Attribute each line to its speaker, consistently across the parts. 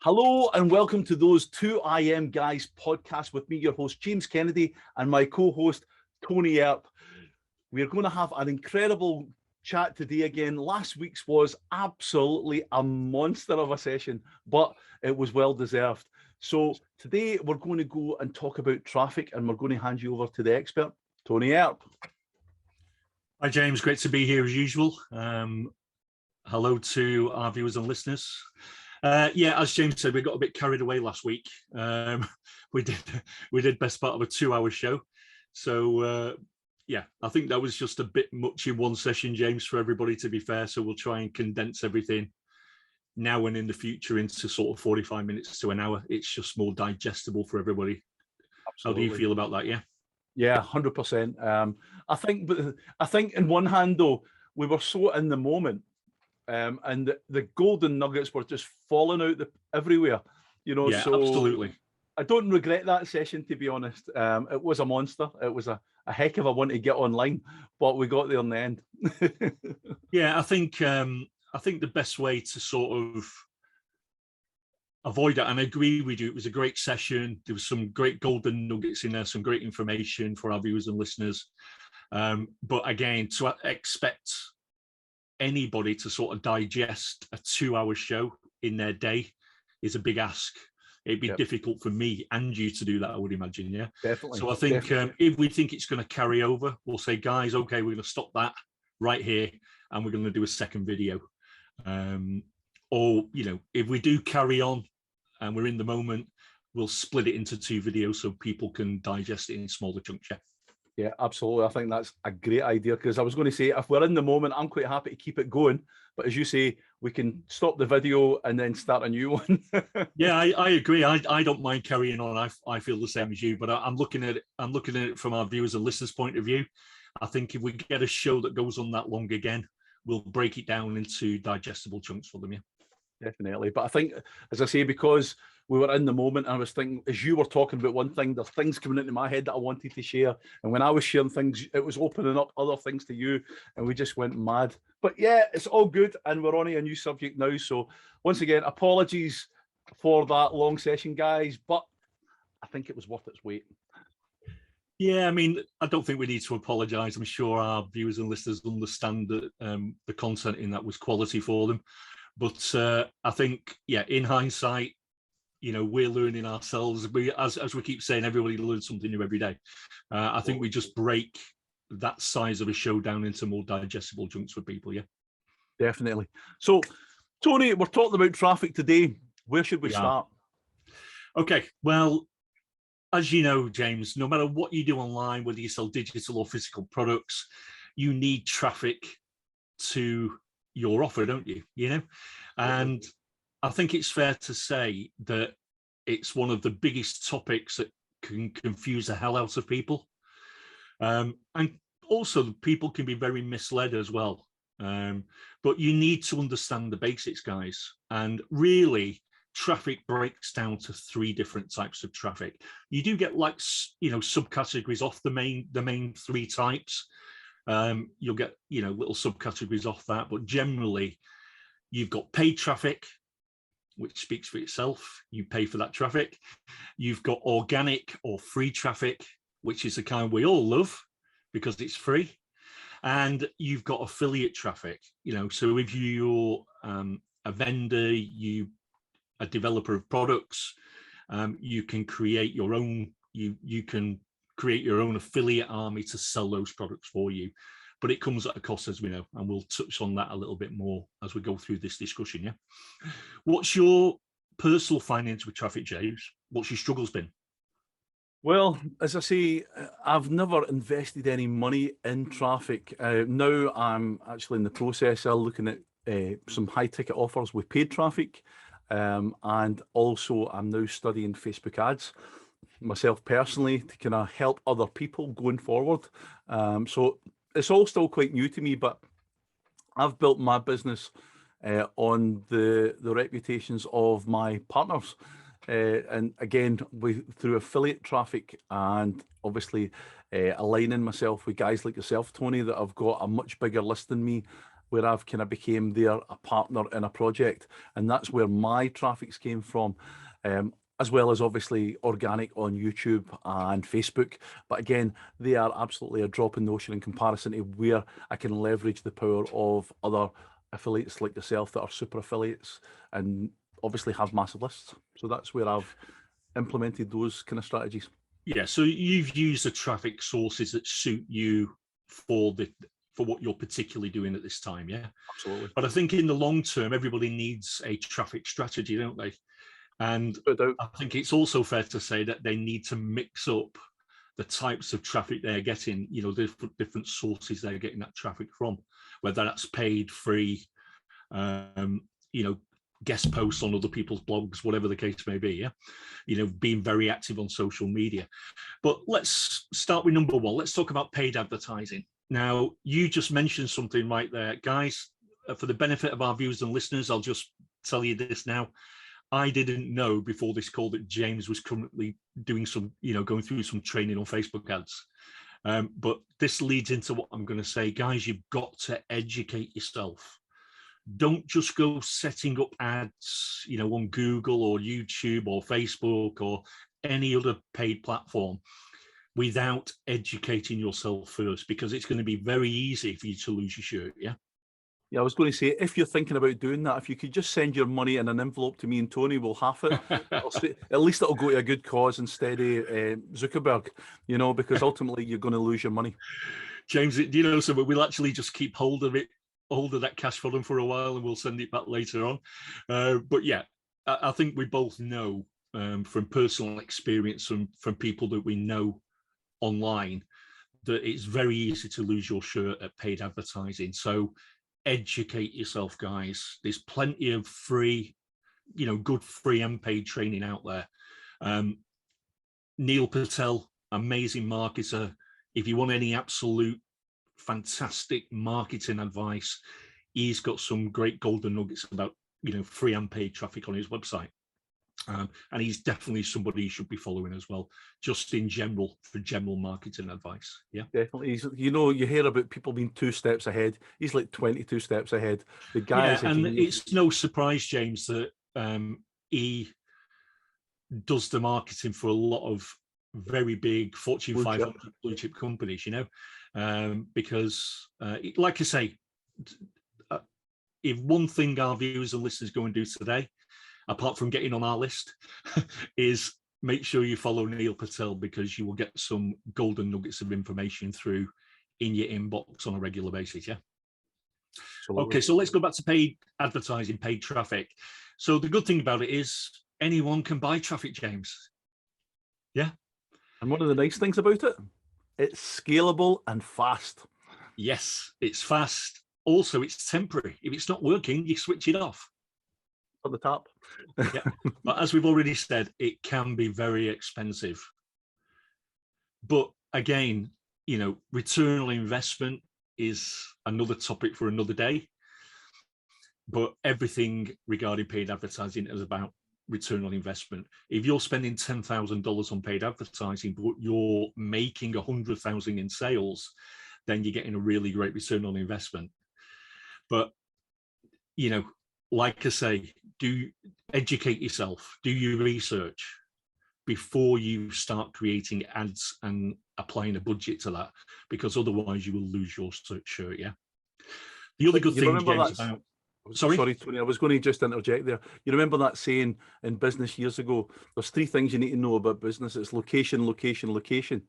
Speaker 1: Hello and welcome to those 2IM Guys podcast with me, your host, James Kennedy, and my co-host, Tony Earp. We're going to have an incredible chat today again. Last week's was absolutely a monster of a session, but it was well deserved. So today we're going to go and talk about traffic, and we're going to hand you over to the expert, Tony Earp.
Speaker 2: Hi, James. Great to be here as usual. Hello to our viewers and listeners. Yeah, as James said, we got a bit carried away last week. We did best part of a 2-hour show. So yeah, I think that was just a bit much in one session, James, for everybody, to be fair. So we'll try and condense everything now and in the future into sort of 45 minutes to an hour. It's just more digestible for everybody. Absolutely. How do you feel about that? Yeah.
Speaker 1: Yeah, 100%. I think in one hand though, we were so in the moment. And the golden nuggets were just falling out everywhere, you know.
Speaker 2: Yeah,
Speaker 1: so
Speaker 2: absolutely.
Speaker 1: I don't regret that session, to be honest. It was a monster. It was a heck of a one to get online, but we got there in the end.
Speaker 2: Yeah, I think the best way to sort of avoid that, and I agree with you, it was a great session. There was some great golden nuggets in there, some great information for our viewers and listeners. But again, to expect anybody to sort of digest a 2-hour show in their day is a big ask. It'd be difficult for me and you to do that, I would imagine. Yeah, definitely. So I think if we think it's going to carry over, we'll say, guys, okay, we're going to stop that right here and we're going to do a second video. Or, you know, if we do carry on and we're in the moment, we'll split it into 2 videos so people can digest it in smaller chunks.
Speaker 1: Yeah, absolutely. I think that's a great idea, because I was going to say, if we're in the moment, I'm quite happy to keep it going. But as you say, we can stop the video and then start a new one.
Speaker 2: Yeah, I agree. I don't mind carrying on. I feel the same as you. But I'm looking at it from our viewers and listeners' point of view. I think if we get a show that goes on that long again, we'll break it down into digestible chunks for them. Yeah,
Speaker 1: definitely. But I think, as I say, because we were in the moment, and I was thinking, as you were talking about one thing, there's things coming into my head that I wanted to share. And when I was sharing things, it was opening up other things to you, and we just went mad. But yeah, it's all good, and we're on a new subject now. So once again, apologies for that long session, guys, but I think it was worth its weight.
Speaker 2: Yeah, I mean, I don't think we need to apologise. I'm sure our viewers and listeners understand that the content in that was quality for them. But I think, yeah, in hindsight, you know, we're learning ourselves. As we keep saying, everybody learns something new every day. I think we just break that size of a show down into more digestible chunks for people. Yeah,
Speaker 1: definitely. So, Tony, we're talking about traffic today. Where should we start?
Speaker 2: Okay, well, as you know, James, no matter what you do online, whether you sell digital or physical products, you need traffic to your offer, don't you? You know, and I think it's fair to say that it's one of the biggest topics that can confuse the hell out of people. And also people can be very misled as well. But you need to understand the basics, guys. And really, traffic breaks down to 3 different types of traffic. You do get, like, you know, subcategories off the main 3 types. You'll get, you know, little subcategories off that, but generally you've got paid traffic, which speaks for itself. You pay for that traffic. You've got organic or free traffic, which is the kind we all love because it's free. And you've got affiliate traffic, you know, so if you're a vendor, a developer of products, you can create your own, you can create your own affiliate army to sell those products for you. But it comes at a cost, as we know, and we'll touch on that a little bit more as we go through this discussion. Yeah. What's your personal findings with traffic, James? What's your struggles been?
Speaker 1: Well, as I say, I've never invested any money in traffic. Now I'm actually in the process of looking at some high ticket offers with paid traffic. And also I'm now studying Facebook ads myself personally to kind of help other people going forward. So it's all still quite new to me, but I've built my business on the reputations of my partners. And again, through affiliate traffic, and obviously aligning myself with guys like yourself, Tony, that have got a much bigger list than me, where I've kind of became a partner in a project, and that's where my traffics came from, as well as obviously organic on YouTube and Facebook. But again, they are absolutely a drop in the ocean in comparison to where I can leverage the power of other affiliates like yourself that are super affiliates and obviously have massive lists. So that's where I've implemented those kind of strategies.
Speaker 2: Yeah, so you've used the traffic sources that suit you for what you're particularly doing at this time, yeah?
Speaker 1: Absolutely.
Speaker 2: But I think in the long term, everybody needs a traffic strategy, don't they? And I think it's also fair to say that they need to mix up the types of traffic they're getting, you know, different sources they're getting that traffic from, whether that's paid, free, you know, guest posts on other people's blogs, whatever the case may be, yeah? You know, being very active on social media. But let's start with number one. Let's talk about paid advertising. Now, you just mentioned something right there. Guys, for the benefit of our viewers and listeners, I'll just tell you this now. I didn't know before this call that James was currently doing some, you know, going through some training on Facebook ads. But this leads into what I'm going to say. Guys, you've got to educate yourself. Don't just go setting up ads, you know, on Google or YouTube or Facebook or any other paid platform without educating yourself first, because it's going to be very easy for you to lose your shirt, yeah?
Speaker 1: Yeah, I was going to say, if you're thinking about doing that, if you could just send your money in an envelope to me and Tony, we'll half it. At least it'll go to a good cause instead of Zuckerberg, you know, because ultimately you're going to lose your money.
Speaker 2: James, do you know something? We'll actually just keep hold of that cash for them for a while, and we'll send it back later on. But yeah, I think we both know from personal experience from people that we know online that it's very easy to lose your shirt at paid advertising. So educate yourself, guys. There's plenty of free, you know, good free and paid training out there. Neil Patel, amazing marketer. If you want any absolute fantastic marketing advice, he's got some great golden nuggets about, you know, free and paid traffic on his website. And he's definitely somebody you should be following as well, just in general, for general marketing advice. Yeah,
Speaker 1: definitely. You know, you hear about people being 2 steps ahead. He's like 22 steps ahead. The guy is a
Speaker 2: and
Speaker 1: genius.
Speaker 2: it's no surprise, James, that he does the marketing for a lot of very big Fortune 500 blue chip companies, you know, because like I say, if one thing our viewers and listeners go and do today, apart from getting on our list, is make sure you follow Neil Patel, because you will get some golden nuggets of information through in your inbox on a regular basis. Yeah. Absolutely. Okay, so let's go back to paid advertising, paid traffic. So the good thing about it is anyone can buy traffic, James. Yeah.
Speaker 1: And one of the nice things about it, it's scalable and fast.
Speaker 2: Yes, it's fast. Also, it's temporary. If it's not working, you switch it off.
Speaker 1: On the top.
Speaker 2: Yeah. But as we've already said, it can be very expensive. But again, you know, return on investment is another topic for another day. But everything regarding paid advertising is about return on investment. If you're spending $10,000 on paid advertising, but you're making 100,000 in sales, then you're getting a really great return on investment. But, you know, like I say, do educate yourself, do your research before you start creating ads and applying a budget to that, because otherwise you will lose your shirt. Yeah. The other good thing, James, about
Speaker 1: Sorry, Tony, I was going to just interject there. You remember that saying in business years ago, there's 3 things you need to know about business. It's location, location, location.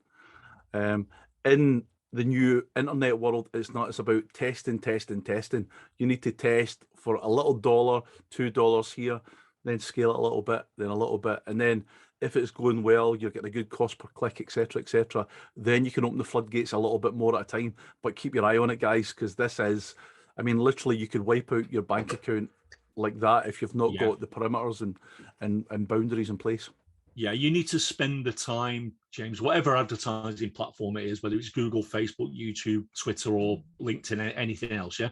Speaker 1: In the new internet world, it's about testing, testing, testing. You need to test for a little dollar, $2 here, then scale it a little bit, then a little bit. And then if it's going well, you're getting a good cost per click, etc., then you can open the floodgates a little bit more at a time. But keep your eye on it, guys, because this is, I mean, literally, you could wipe out your bank account like that if you've not got the parameters and boundaries in place.
Speaker 2: Yeah, you need to spend the time, James, whatever advertising platform it is, whether it's Google, Facebook, YouTube, Twitter, or LinkedIn, anything else, yeah?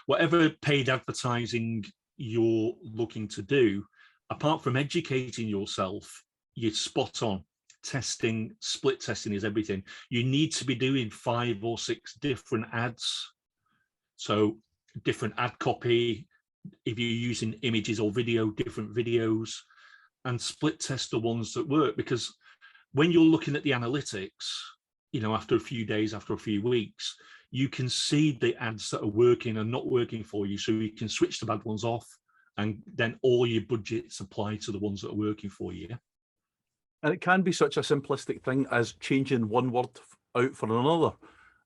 Speaker 2: Whatever paid advertising you're looking to do, apart from educating yourself, you're spot on. Testing, split testing is everything. You need to be doing 5 or 6 different ads. So different ad copy, if you're using images or video, different videos, and split test the ones that work. Because when you're looking at the analytics, you know, after a few days, after a few weeks, you can see the ads that are working and not working for you. So you can switch the bad ones off, and then all your budgets apply to the ones that are working for you.
Speaker 1: And it can be such a simplistic thing as changing one word out for another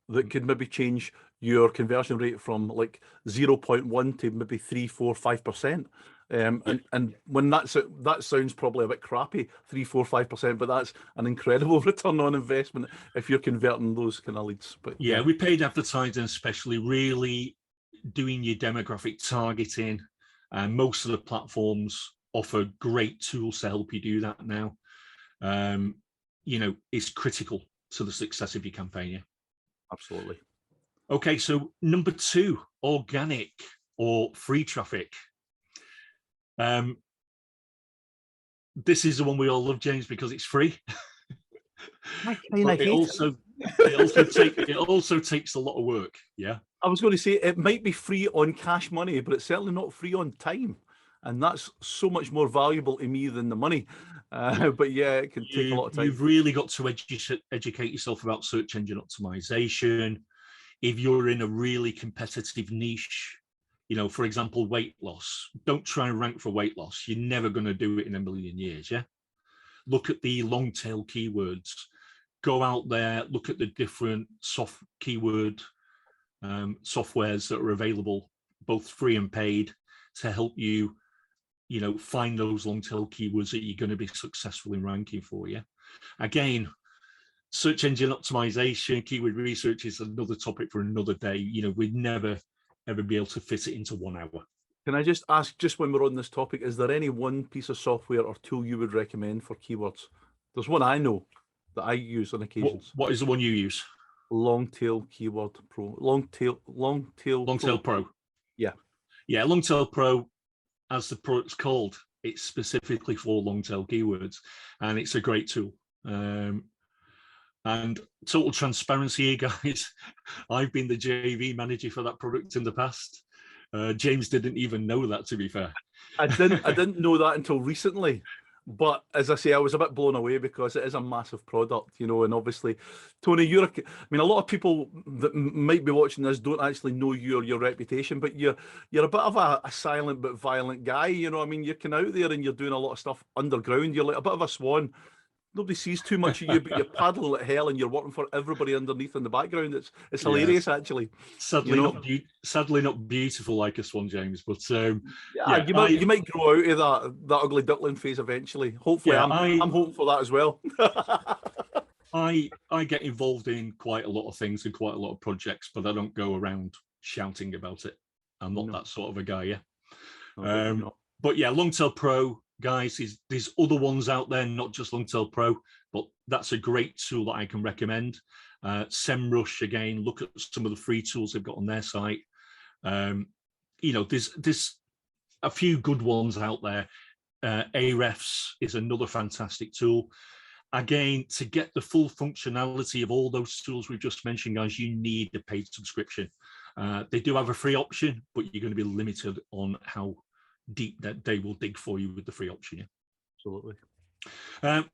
Speaker 1: that could maybe change your conversion rate from like 0.1 to maybe 3, 4, 5%. And when that sounds probably a bit crappy, 3, 4, 5%, but that's an incredible return on investment if you're converting those kind of leads. But
Speaker 2: yeah, we paid advertising, especially really doing your demographic targeting, and most of the platforms offer great tools to help you do that now. You know, it's critical to the success of your campaign. Yeah,
Speaker 1: absolutely.
Speaker 2: Okay, so number 2, organic or free traffic. This is the one we all love, James, because it's free.
Speaker 1: But it
Speaker 2: also takes a lot of work. Yeah,
Speaker 1: I was going to say it might be free on cash money, but it's certainly not free on time, and that's so much more valuable to me than the money. But yeah, it can take a lot of time.
Speaker 2: You've really got to educate yourself about search engine optimization. If you're in a really competitive niche, you know, for example, weight loss, don't try and rank for weight loss. You're never going to do it in a million years. Yeah. Look at the long tail keywords. Go out there, look at the different soft keyword softwares that are available, both free and paid, to help you, you know, find those long tail keywords that you're going to be successful in ranking for. Yeah. Again, search engine optimization, keyword research is another topic for another day. You know, we'd never ever be able to fit it into 1 hour.
Speaker 1: Can I just ask, just when we're on this topic, is there any one piece of software or tool you would recommend for keywords? There's one I know that I use on occasions.
Speaker 2: What is the one you use?
Speaker 1: Longtail Keyword Pro. Longtail
Speaker 2: Pro.
Speaker 1: Yeah.
Speaker 2: Yeah, Longtail Pro, as the product's called, it's specifically for long tail keywords, and it's a great tool. And total transparency here, guys, I've been the JV manager for that product in the past. James didn't even know that, to be fair.
Speaker 1: I didn't know that until recently. But as I say, I was a bit blown away because it is a massive product, you know, and obviously, Tony, I mean, a lot of people that might be watching this don't actually know your reputation, but you're a bit of a silent but violent guy, you know. I mean, you're kind of out there and you're doing a lot of stuff underground. You're like a bit of a swan. Nobody sees too much of you, but you're paddling like hell and you're working for everybody underneath in the background. It's hilarious, actually.
Speaker 2: Sadly, you know? Sadly not beautiful like a swan, James. But
Speaker 1: you might grow out of that ugly duckling phase eventually. Hopefully, I'm hoping for that as well.
Speaker 2: I get involved in quite a lot of things and quite a lot of projects, but I don't go around shouting about it. I'm not that sort of a guy. Yeah. But yeah, Longtail Pro, guys, there's other ones out there, not just Longtail Pro, but that's a great tool that I can recommend. SEMrush, again, look at some of the free tools they've got on their site. You know, there's a few good ones out there. Ahrefs is another fantastic tool. Again, to get the full functionality of all those tools we've just mentioned, guys, you need a paid subscription. They do have a free option, but you're going to be limited on how deep that they will dig for you with the free option. Yeah?
Speaker 1: Absolutely.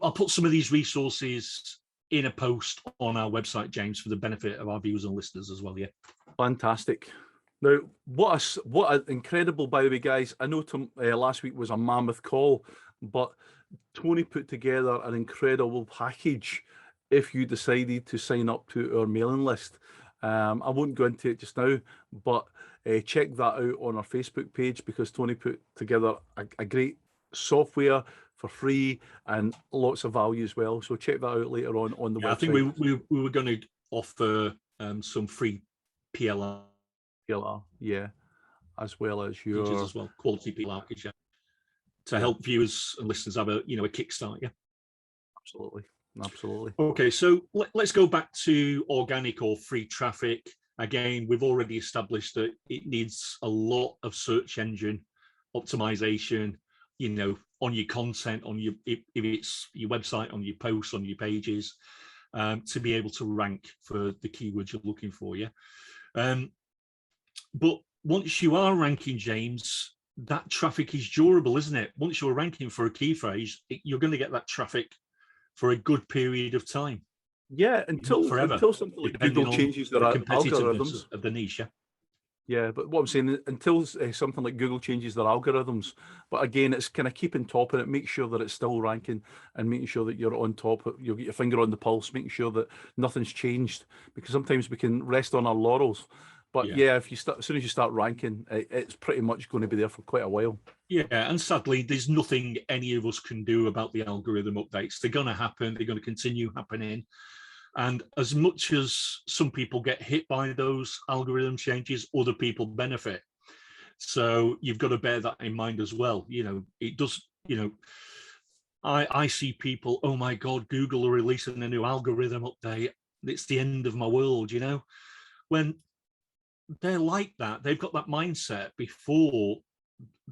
Speaker 2: I'll put some of these resources in a post on our website, James, for the benefit of our viewers and listeners as well. Yeah.
Speaker 1: Fantastic. Now, what an incredible, by the way, guys. I know last week was a mammoth call, but Tony put together an incredible package if you decided to sign up to our mailing list. I won't go into it just now, but check that out on our Facebook page, because Tony put together a great software for free and lots of value as well. So check that out later on the website.
Speaker 2: I think we were going to offer some free PLR,
Speaker 1: yeah, as well as your
Speaker 2: as well, quality PLR to help viewers and listeners have a kickstart. Yeah,
Speaker 1: absolutely.
Speaker 2: Okay, so let's go back to organic or free traffic. Again, we've already established that it needs a lot of search engine optimization, you know, on your content, on your, if it's your website, on your posts, on your pages, to be able to rank for the keywords you're looking for. Yeah. But once you are ranking, James, that traffic is durable, isn't it? Once you're ranking for a key phrase, you're going to get that traffic for a good period of time.
Speaker 1: Yeah,
Speaker 2: Not forever,
Speaker 1: until something like Google changes their
Speaker 2: the competitiveness
Speaker 1: algorithms
Speaker 2: of the niche. Yeah.
Speaker 1: Yeah, but what I'm saying, until something like Google changes their algorithms, but again, it's kind of keeping top of it, make sure that it's still ranking and making sure that you're on top, you'll get your finger on the pulse, making sure that nothing's changed, because sometimes we can rest on our laurels. But yeah, if you start, as soon as you start ranking, it's pretty much going to be there for quite a while.
Speaker 2: Yeah, and sadly, there's nothing any of us can do about the algorithm updates. They're going to happen. They're going to continue happening. And as much as some people get hit by those algorithm changes, other people benefit. So you've got to bear that in mind as well. You know, it does, you know, I see people, oh my God, Google are releasing a new algorithm update. It's the end of my world, you know, when they're like that, they've got that mindset before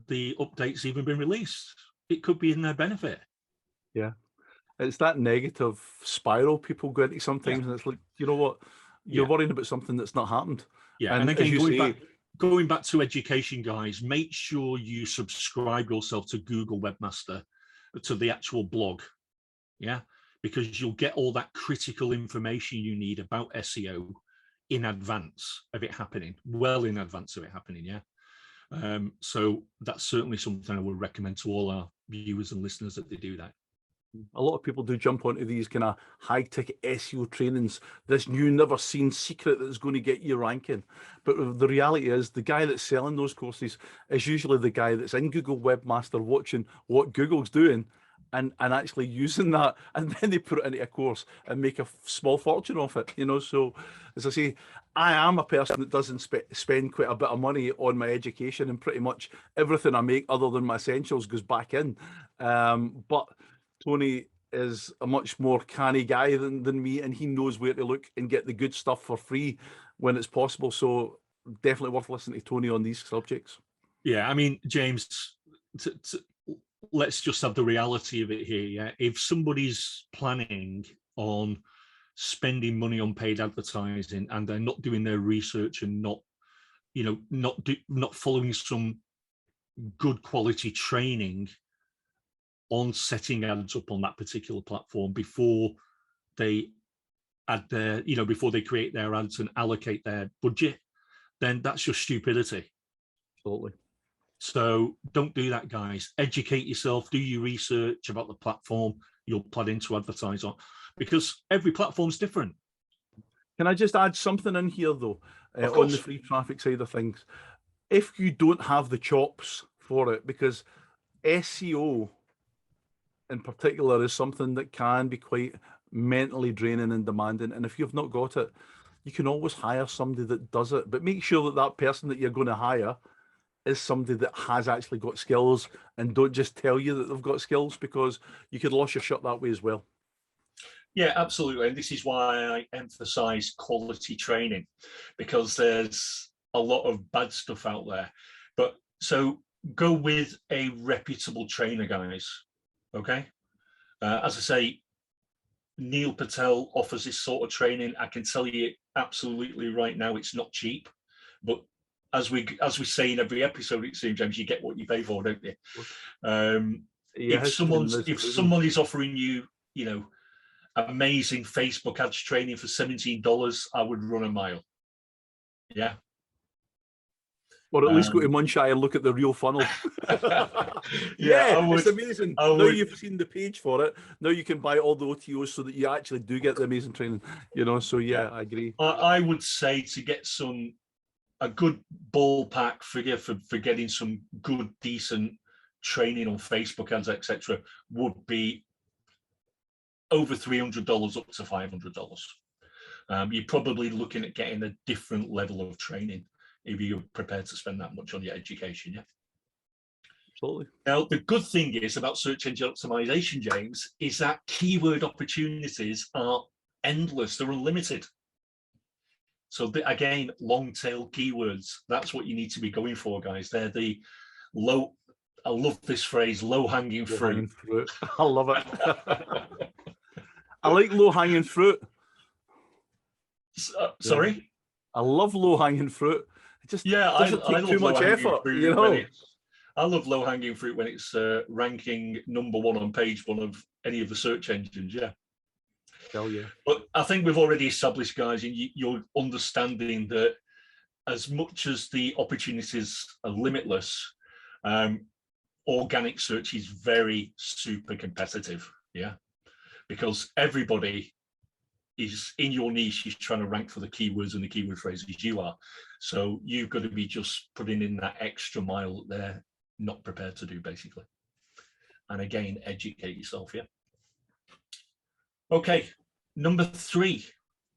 Speaker 2: the update's even been released. It could be in their benefit.
Speaker 1: Yeah. It's that negative spiral people go into sometimes, and it's like, you know what, you're worrying about something that's not happened.
Speaker 2: Yeah, and again, going back to education, guys, make sure you subscribe yourself to Google Webmaster, to the actual blog, yeah, because you'll get all that critical information you need about SEO in advance of it happening, well in advance of it happening, yeah. So that's certainly something I would recommend to all our viewers and listeners that they do that.
Speaker 1: A lot of people do jump onto these kind of high-ticket SEO trainings, this new never-seen secret that's going to get you ranking. But the reality is, the guy that's selling those courses is usually the guy that's in Google Webmaster watching what Google's doing and actually using that, and then they put it into a course and make a small fortune off it, you know. So, as I say, I am a person that doesn't spend quite a bit of money on my education, and pretty much everything I make other than my essentials goes back in. But Tony is a much more canny guy than me, and he knows where to look and get the good stuff for free when it's possible. So definitely worth listening to Tony on these subjects.
Speaker 2: Yeah, I mean, James, let's just have the reality of it here. Yeah, if somebody's planning on spending money on paid advertising and they're not doing their research and not, you know, not following some good quality training on setting ads up on that particular platform before they add their, you know, before they create their ads and allocate their budget, then that's just stupidity.
Speaker 1: Absolutely.
Speaker 2: So don't do that, guys. Educate yourself, do your research about the platform you're planning to advertise on, because every platform's different.
Speaker 1: Can I just add something in here though, on the free traffic side of things? If you don't have the chops for it, because SEO in particular is something that can be quite mentally draining and demanding, and if you've not got it, you can always hire somebody that does it, but make sure that that person that you're going to hire is somebody that has actually got skills, and don't just tell you that they've got skills, because you could lose your shirt that way as well.
Speaker 2: Yeah, absolutely. And this is why I emphasize quality training, because there's a lot of bad stuff out there. But so go with a reputable trainer, guys. Okay. As I say, Neil Patel offers this sort of training. I can tell you absolutely right now, it's not cheap, but as we say in every episode, it seems, James, you get what you pay for, don't you? If someone is offering you, you know, amazing Facebook ads training for $17, I would run a mile. Yeah.
Speaker 1: Or at least go to Munshire and look at the real funnel.
Speaker 2: Yeah,
Speaker 1: it's amazing. Now you've seen the page for it. Now you can buy all the OTOs so that you actually do get the amazing training. You know, so yeah. I agree.
Speaker 2: I would say to get a good ballpark figure for getting some good, decent training on Facebook ads, etc., would be over $300 up to $500. You're probably looking at getting a different level of training if you're prepared to spend that much on your education. Yeah,
Speaker 1: absolutely.
Speaker 2: Now, the good thing is about search engine optimization, James, is that keyword opportunities are endless. They're unlimited. So again, long tail keywords, that's what you need to be going for, guys. They're the low, I love this phrase, low hanging fruit.
Speaker 1: I love it. I like low hanging fruit.
Speaker 2: Sorry?
Speaker 1: I love low hanging fruit. It just
Speaker 2: Yeah,
Speaker 1: doesn't
Speaker 2: I
Speaker 1: take too
Speaker 2: love
Speaker 1: much
Speaker 2: low-hanging
Speaker 1: effort, you
Speaker 2: fruit when
Speaker 1: know.
Speaker 2: I love low-hanging fruit when it's ranking #1 on page 1 of any of the search engines. Yeah.
Speaker 1: Hell yeah.
Speaker 2: But I think we've already established, guys, and you're understanding that as much as the opportunities are limitless, organic search is very super competitive. Yeah, because everybody is in your niche is trying to rank for the keywords and the keyword phrases you are. So you've got to be just putting in that extra mile that they're not prepared to do, basically. And again, educate yourself. Yeah. Okay, number 3.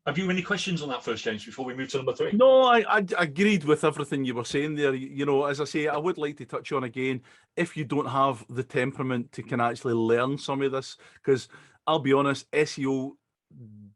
Speaker 2: Have you any questions on that first, James, before we move to number 3?
Speaker 1: No, I agreed with everything you were saying there. You know, as I say, I would like to touch on again, if you don't have the temperament to can actually learn some of this, because I'll be honest, SEO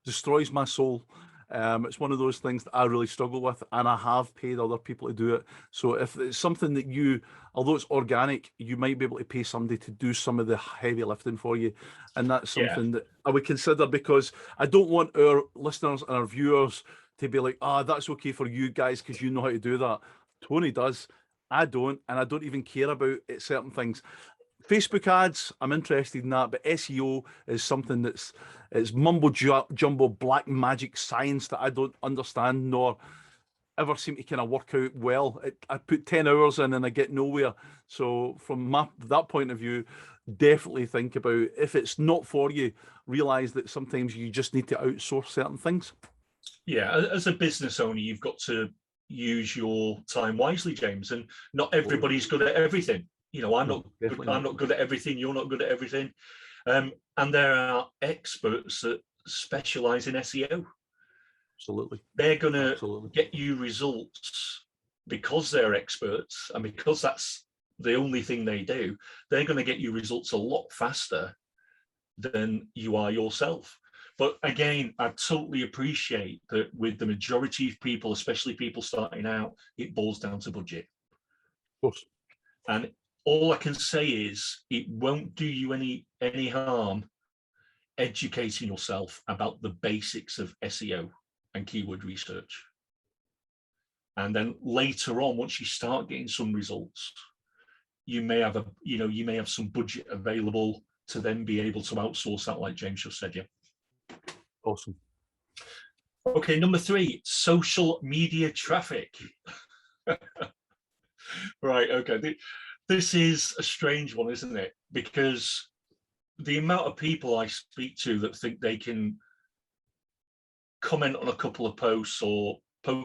Speaker 1: destroys my soul. It's one of those things that I really struggle with, and I have paid other people to do it. So if it's something that you, although it's organic, you might be able to pay somebody to do some of the heavy lifting for you. And that's something that I would consider, because I don't want our listeners and our viewers to be like, that's okay for you guys because you know how to do that. Tony does. I don't, and I don't even care about it, certain things. Facebook ads, I'm interested in that, but SEO is something it's mumbo jumbo black magic science that I don't understand nor ever seem to kind of work out well. I put 10 hours in and I get nowhere. So from that point of view, definitely think about, if it's not for you, realize that sometimes you just need to outsource certain things.
Speaker 2: Yeah, as a business owner, you've got to use your time wisely, James, and not everybody's good at everything. You know, I'm not good at everything. You're not good at everything. And there are experts that specialize in SEO.
Speaker 1: Absolutely.
Speaker 2: They're going to get you results because they're experts, and because that's the only thing they do. They're going to get you results a lot faster than you are yourself. But again, I totally appreciate that with the majority of people, especially people starting out, it boils down to budget.
Speaker 1: Of course.
Speaker 2: And all I can say is it won't do you any harm educating yourself about the basics of SEO and keyword research. And then later on, once you start getting some results, you may have some budget available to then be able to outsource that, like James just said. Yeah.
Speaker 1: Awesome.
Speaker 2: Okay, number 3, social media traffic. Right, okay. This is a strange one, isn't it? Because the amount of people I speak to that think they can comment on a couple of posts or do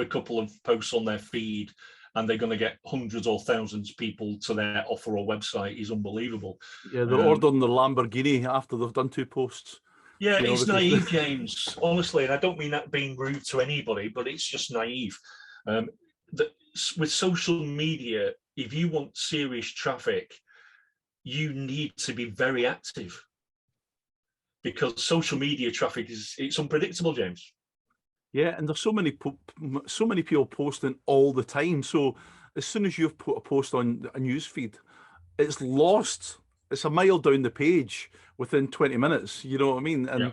Speaker 2: a couple of posts on their feed, and they're going to get hundreds or thousands of people to their offer or website is unbelievable.
Speaker 1: Yeah, they're ordering their Lamborghini after they've done 2 posts.
Speaker 2: Yeah, it's naive, James, honestly, and I don't mean that being rude to anybody, but it's just naive. With social media, if you want serious traffic, you need to be very active, because social media traffic it's unpredictable, James.
Speaker 1: Yeah, and there's so many people posting all the time. So as soon as you've put a post on a news feed, it's lost. It's a mile down the page within 20 minutes. You know what I mean? And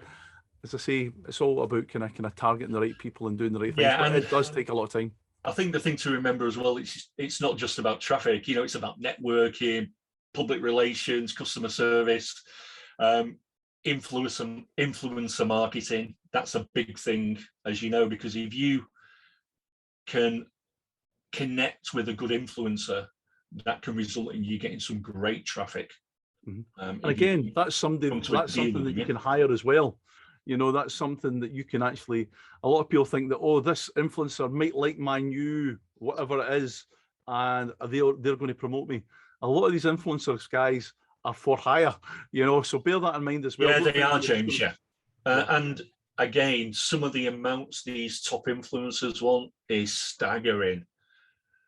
Speaker 1: as I say, it's all about kind of targeting the right people and doing the right things. But it does take a lot of time.
Speaker 2: I think the thing to remember as well, it's not just about traffic. You know, it's about networking, public relations, customer service, influencer marketing. That's a big thing, as you know, because if you can connect with a good influencer, that can result in you getting some great traffic.
Speaker 1: And again, that's something that you can hire as well. You know, that's something that you can actually, a lot of people think that, oh, this influencer might like my new whatever it is, and they're going to promote me. A lot of these influencers, guys, are for hire, you know, so bear that in mind as well.
Speaker 2: Yeah, they are, James, yeah. And again, some of the amounts these top influencers want is staggering.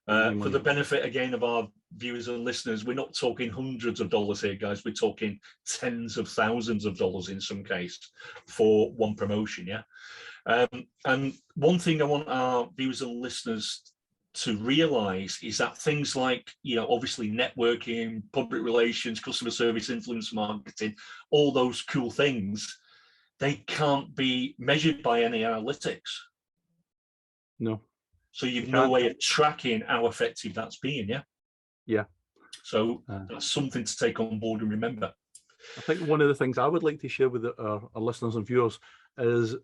Speaker 2: For the benefit, again, of our viewers and listeners, we're not talking hundreds of dollars here, guys. We're talking tens of thousands of dollars in some case for one promotion, yeah? And one thing I want our viewers and listeners to realize is that things like, you know, obviously networking, public relations, customer service, influence marketing, all those cool things, they can't be measured by any analytics.
Speaker 1: No.
Speaker 2: So you've no way of tracking how effective that's been, yeah?
Speaker 1: Yeah.
Speaker 2: tracking how effective that's been, yeah?
Speaker 1: Yeah.
Speaker 2: So that's something to take on board and remember.
Speaker 1: I think one of the things I would like to share with our listeners and viewers is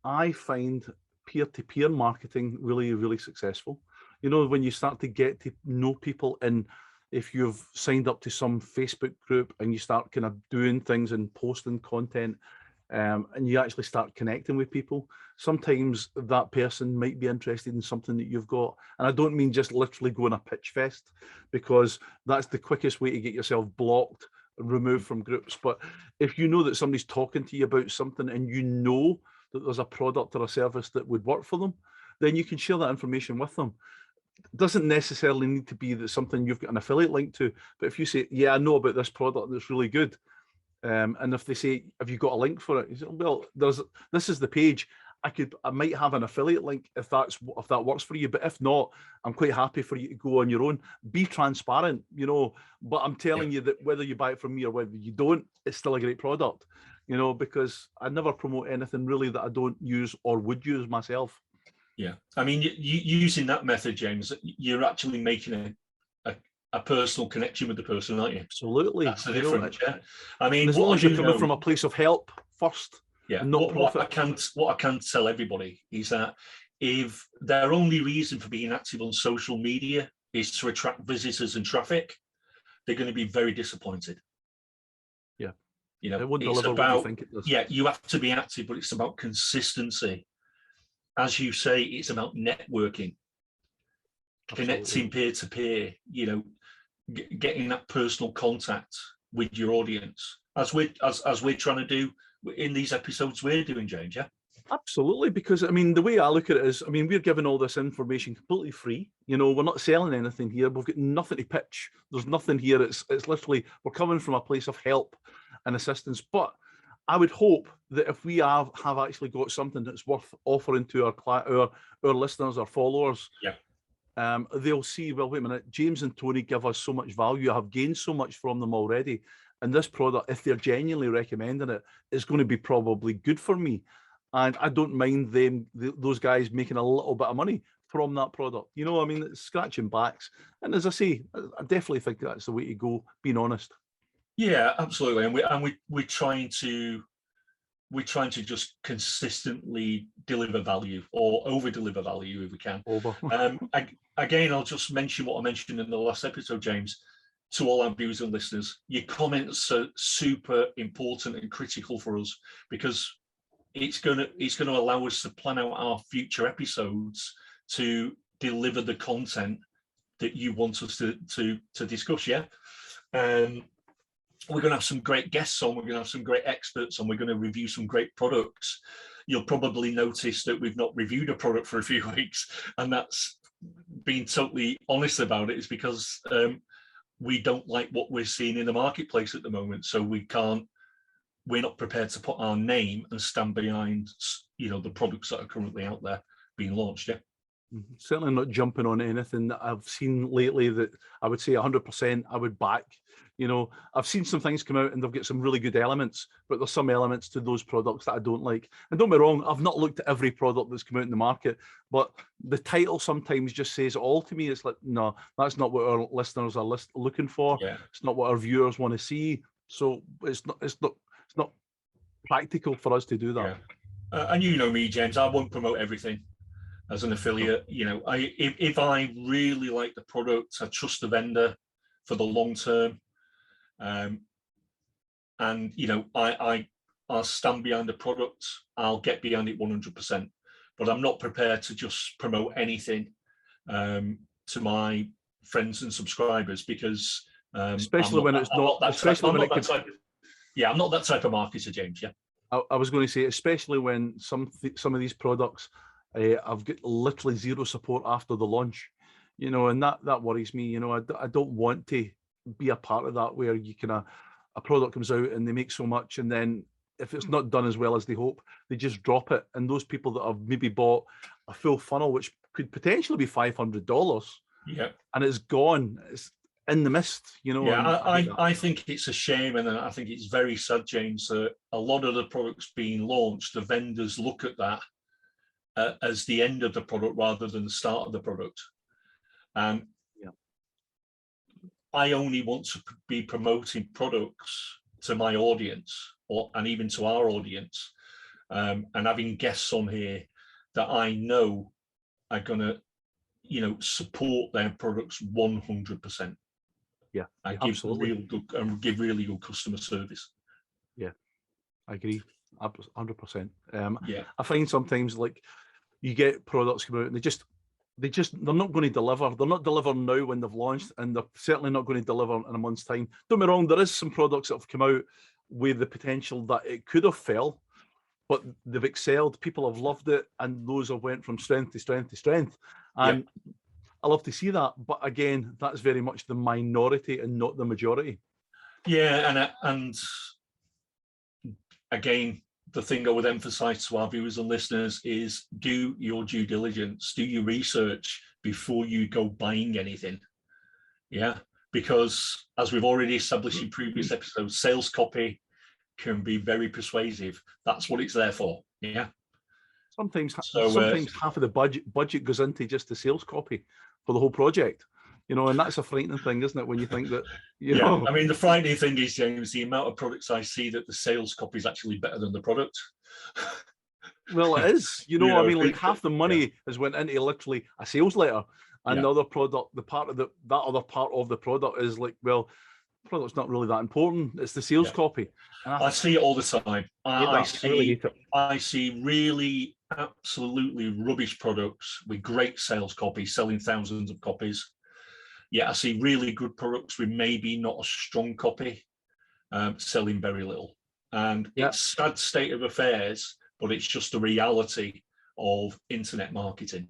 Speaker 1: I find peer-to-peer marketing really, really successful. You know, when you start to get to know people, and if you've signed up to some Facebook group and you start kind of doing things and posting content, and you actually start connecting with people, sometimes that person might be interested in something that you've got. And I don't mean just literally going a pitch fest, because that's the quickest way to get yourself blocked and removed from groups. But if you know that somebody's talking to you about something and you know that there's a product or a service that would work for them, then you can share that information with them. It doesn't necessarily need to be that something you've got an affiliate link to, but if you say, yeah, I know about this product that's really good, and if they say, have you got a link for it? You say, well, this is the page. I might have an affiliate link if that works for you, but if not, I'm quite happy for you to go on your own. Be transparent, you know, but I'm telling you that whether you buy it from me or whether you don't, it's still a great product, you know, because I never promote anything really that I don't use or would use myself.
Speaker 2: Yeah, I mean, you using that method, James, you're actually making a personal connection with the person, aren't you?
Speaker 1: Absolutely.
Speaker 2: That's the difference. Yeah, I mean,
Speaker 1: as long as you're coming from a place of help first.
Speaker 2: Yeah,
Speaker 1: and not profit.
Speaker 2: What I can tell everybody is that if their only reason for being active on social media is to attract visitors and traffic, they're going to be very disappointed.
Speaker 1: Yeah,
Speaker 2: you know,
Speaker 1: it won't
Speaker 2: it's
Speaker 1: deliver
Speaker 2: about,
Speaker 1: what you think it does.
Speaker 2: Yeah, you have to be active, but it's about consistency. As you say, it's about networking, connecting peer to peer. You know, getting that personal contact with your audience, as we're trying to do in these episodes we're doing, James. Yeah,
Speaker 1: absolutely. Because I mean, the way I look at it is, I mean, we're giving all this information completely free. You know, we're not selling anything here. We've got nothing to pitch. There's nothing here. It's literally, we're coming from a place of help and assistance. But I would hope that if we have actually got something that's worth offering to our listeners, our followers, they'll see, well, wait a minute, James and Tony give us so much value. I have gained so much from them already. And this product, if they're genuinely recommending it, is going to be probably good for me. And I don't mind those guys making a little bit of money from that product. You know, I mean, it's scratching backs. And as I say, I definitely think that's the way to go, being honest.
Speaker 2: Yeah, absolutely. And we're trying to just consistently deliver value, or over deliver value if we can. Again, I'll just mention what I mentioned in the last episode, James. To all our viewers and listeners, your comments are super important and critical for us, because it's going to allow us to plan out our future episodes to deliver the content that you want us to discuss. Yeah. We're going to have some great guests on. We're going to have some great experts on. We're going to review some great products. You'll probably notice that we've not reviewed a product for a few weeks, and that's being totally honest about it, is because we don't like what we're seeing in the marketplace at the moment. So we're not prepared to put our name and stand behind, you know, the products that are currently out there being launched. Yeah.
Speaker 1: Certainly not jumping on anything that I've seen lately that I would say 100% I would back. You know, I've seen some things come out and they've got some really good elements, but there's some elements to those products that I don't like. And don't be wrong, I've not looked at every product that's come out in the market, but the title sometimes just says it all to me. It's like, no, that's not what our listeners are looking for.
Speaker 2: Yeah.
Speaker 1: It's not what our viewers want to see. So it's not practical for us to do that.
Speaker 2: Yeah. And you know me, James, I won't promote everything as an affiliate. You know, if I really like the product, I trust the vendor for the long term. And you know, I'll stand behind the product. I'll get behind it 100%. But I'm not prepared to just promote anything to my friends and subscribers, because
Speaker 1: especially when it's not, especially when it could.
Speaker 2: Yeah, I'm not that type of marketer, James. Yeah.
Speaker 1: I was going to say, especially when some of these products, I've got literally zero support after the launch, you know, and that worries me. You know, I don't want to be a part of that, where you can a product comes out and they make so much, and then if it's not done as well as they hope, they just drop it. And those people that have maybe bought a full funnel, which could potentially be $500, and it's gone. It's in the mist, you know.
Speaker 2: Yeah, I think it's a shame, and I think it's very sad, James, that a lot of the products being launched, the vendors look at that as the end of the product rather than the start of the product. I only want to be promoting products to my audience, and even to our audience, and having guests on here that I know are going to, support their products 100%.
Speaker 1: Yeah,
Speaker 2: I
Speaker 1: absolutely.
Speaker 2: give really good customer service.
Speaker 1: Yeah, I agree, 100%.
Speaker 2: Yeah,
Speaker 1: I find sometimes, like, you get products come out and they're not going to deliver. They're not delivering now when they've launched, and they're certainly not going to deliver in a month's time. Don't get me wrong, there is some products that have come out with the potential that it could have fell, but they've excelled. People have loved it, and those have went from strength to strength to strength. And I love to see that. But again, that's very much the minority and not the majority.
Speaker 2: Yeah, and again, the thing I would emphasize to our viewers and listeners is do your due diligence, do your research before you go buying anything. Yeah, because as we've already established in previous episodes, sales copy can be very persuasive. That's what it's there for. Yeah.
Speaker 1: Sometimes half of the budget goes into just the sales copy for the whole project, and that's a frightening thing, isn't it? When you think that,
Speaker 2: Yeah, I mean, the frightening thing is, James, the amount of products I see that the sales copy is actually better than the product.
Speaker 1: Well, it is. I mean, like half the money has went into literally a sales letter, and the other product, that other part of the product is like, well, the product's not really that important. It's the sales copy. And
Speaker 2: I see it all the time. I see really absolutely rubbish products with great sales copy, selling thousands of copies. Yeah, I see really good products with maybe not a strong copy, selling very little. And it's a sad state of affairs, but it's just the reality of internet marketing.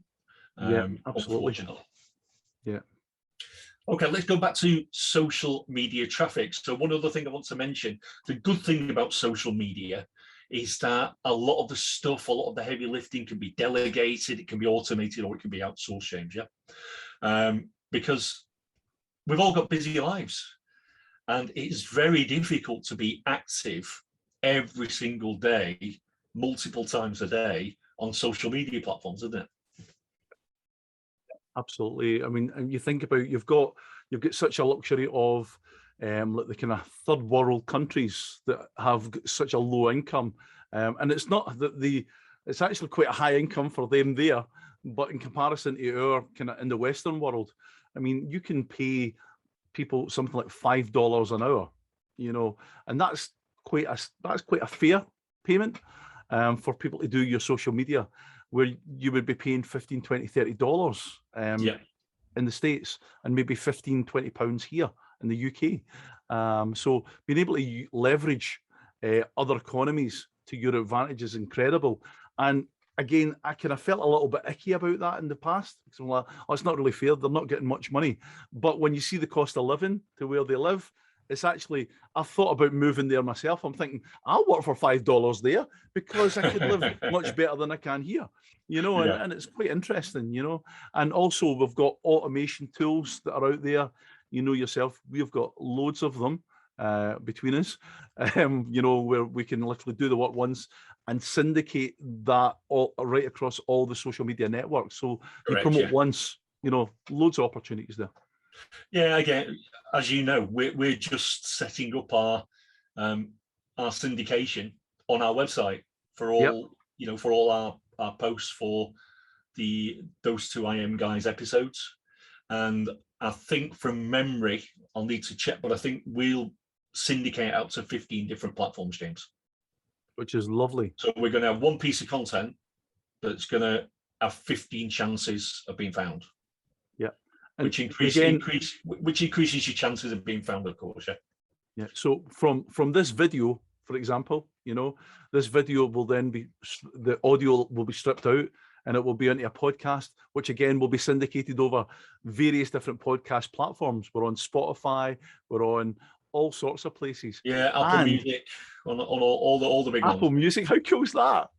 Speaker 1: Absolutely.
Speaker 2: Unfortunately.
Speaker 1: Yeah.
Speaker 2: Okay, let's go back to social media traffic. So one other thing I want to mention, the good thing about social media is that a lot of the stuff, a lot of the heavy lifting can be delegated, it can be automated, or it can be outsourced, James, because we've all got busy lives, and it's very difficult to be active every single day, multiple times a day on social media platforms, isn't it?
Speaker 1: Absolutely. I mean, and you think about you've got such a luxury of like the kind of third world countries that have such a low income, and it's not that it's actually quite a high income for them there, but in comparison to our kind of in the Western world, I mean, you can pay people something like $5 an hour, and that's quite a fair payment for people to do your social media, where you would be paying $15, $20, $30 in the States, and maybe £15-20 here in the UK. So being able to leverage other economies to your advantage is incredible. And again, I kind of felt a little bit icky about that in the past, because I'm like, oh, it's not really fair. They're not getting much money. But when you see the cost of living to where they live, it's actually, I've thought about moving there myself. I'm thinking, I'll work for $5 there because I could live much better than I can here, and it's quite interesting, And also we've got automation tools that are out there, yourself, we've got loads of them between us, where we can literally do the work once and syndicate that all right across all the social media networks. So you promote once, loads of opportunities there.
Speaker 2: Yeah, again, as you know, we're just setting up our syndication on our website for all for all our posts for those two I Am Guys episodes. And I think from memory, I'll need to check, but I think we'll syndicate out to 15 different platforms, James.
Speaker 1: Which is lovely.
Speaker 2: So we're going to have one piece of content that's going to have 15 chances of being found.
Speaker 1: Yeah.
Speaker 2: Which increases your chances of being found, of course.
Speaker 1: Yeah. So from this video, for example, this video will then be, the audio will be stripped out, and it will be into a podcast, which again will be syndicated over various different podcast platforms. We're on Spotify, we're on all sorts of places.
Speaker 2: Yeah, Apple Music, on all the big ones.
Speaker 1: Apple Music, how cool is that?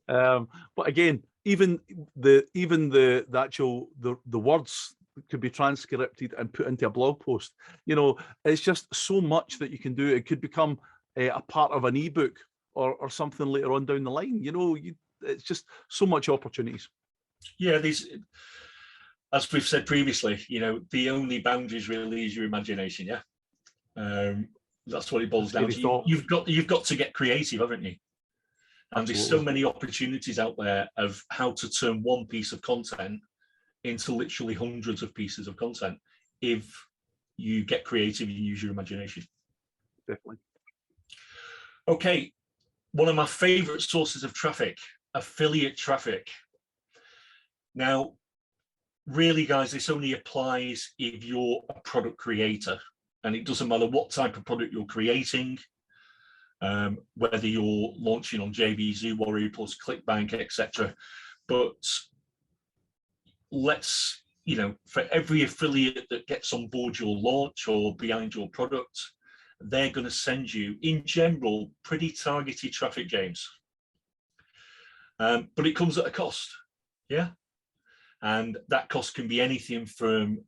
Speaker 1: But again, even the actual the words could be transcripted and put into a blog post. It's just so much that you can do. It could become a part of an ebook or something later on down the line. it's just so much opportunities.
Speaker 2: Yeah, these, as we've said previously, you know, the only boundaries really is your imagination. Yeah, that's what it boils down to. You've got to get creative, haven't you? And there's so many opportunities out there of how to turn one piece of content into literally hundreds of pieces of content if you get creative and use your imagination.
Speaker 1: Definitely.
Speaker 2: Okay, one of my favorite sources of traffic, affiliate traffic. Now, really, guys, this only applies if you're a product creator, and it doesn't matter what type of product you're creating, whether you're launching on JVZoo, Warrior Plus, ClickBank, etc. But let's, you know, for every affiliate that gets on board your launch or behind your product, they're going to send you, in general, pretty targeted traffic, James. But it comes at a cost, yeah? And that cost can be anything from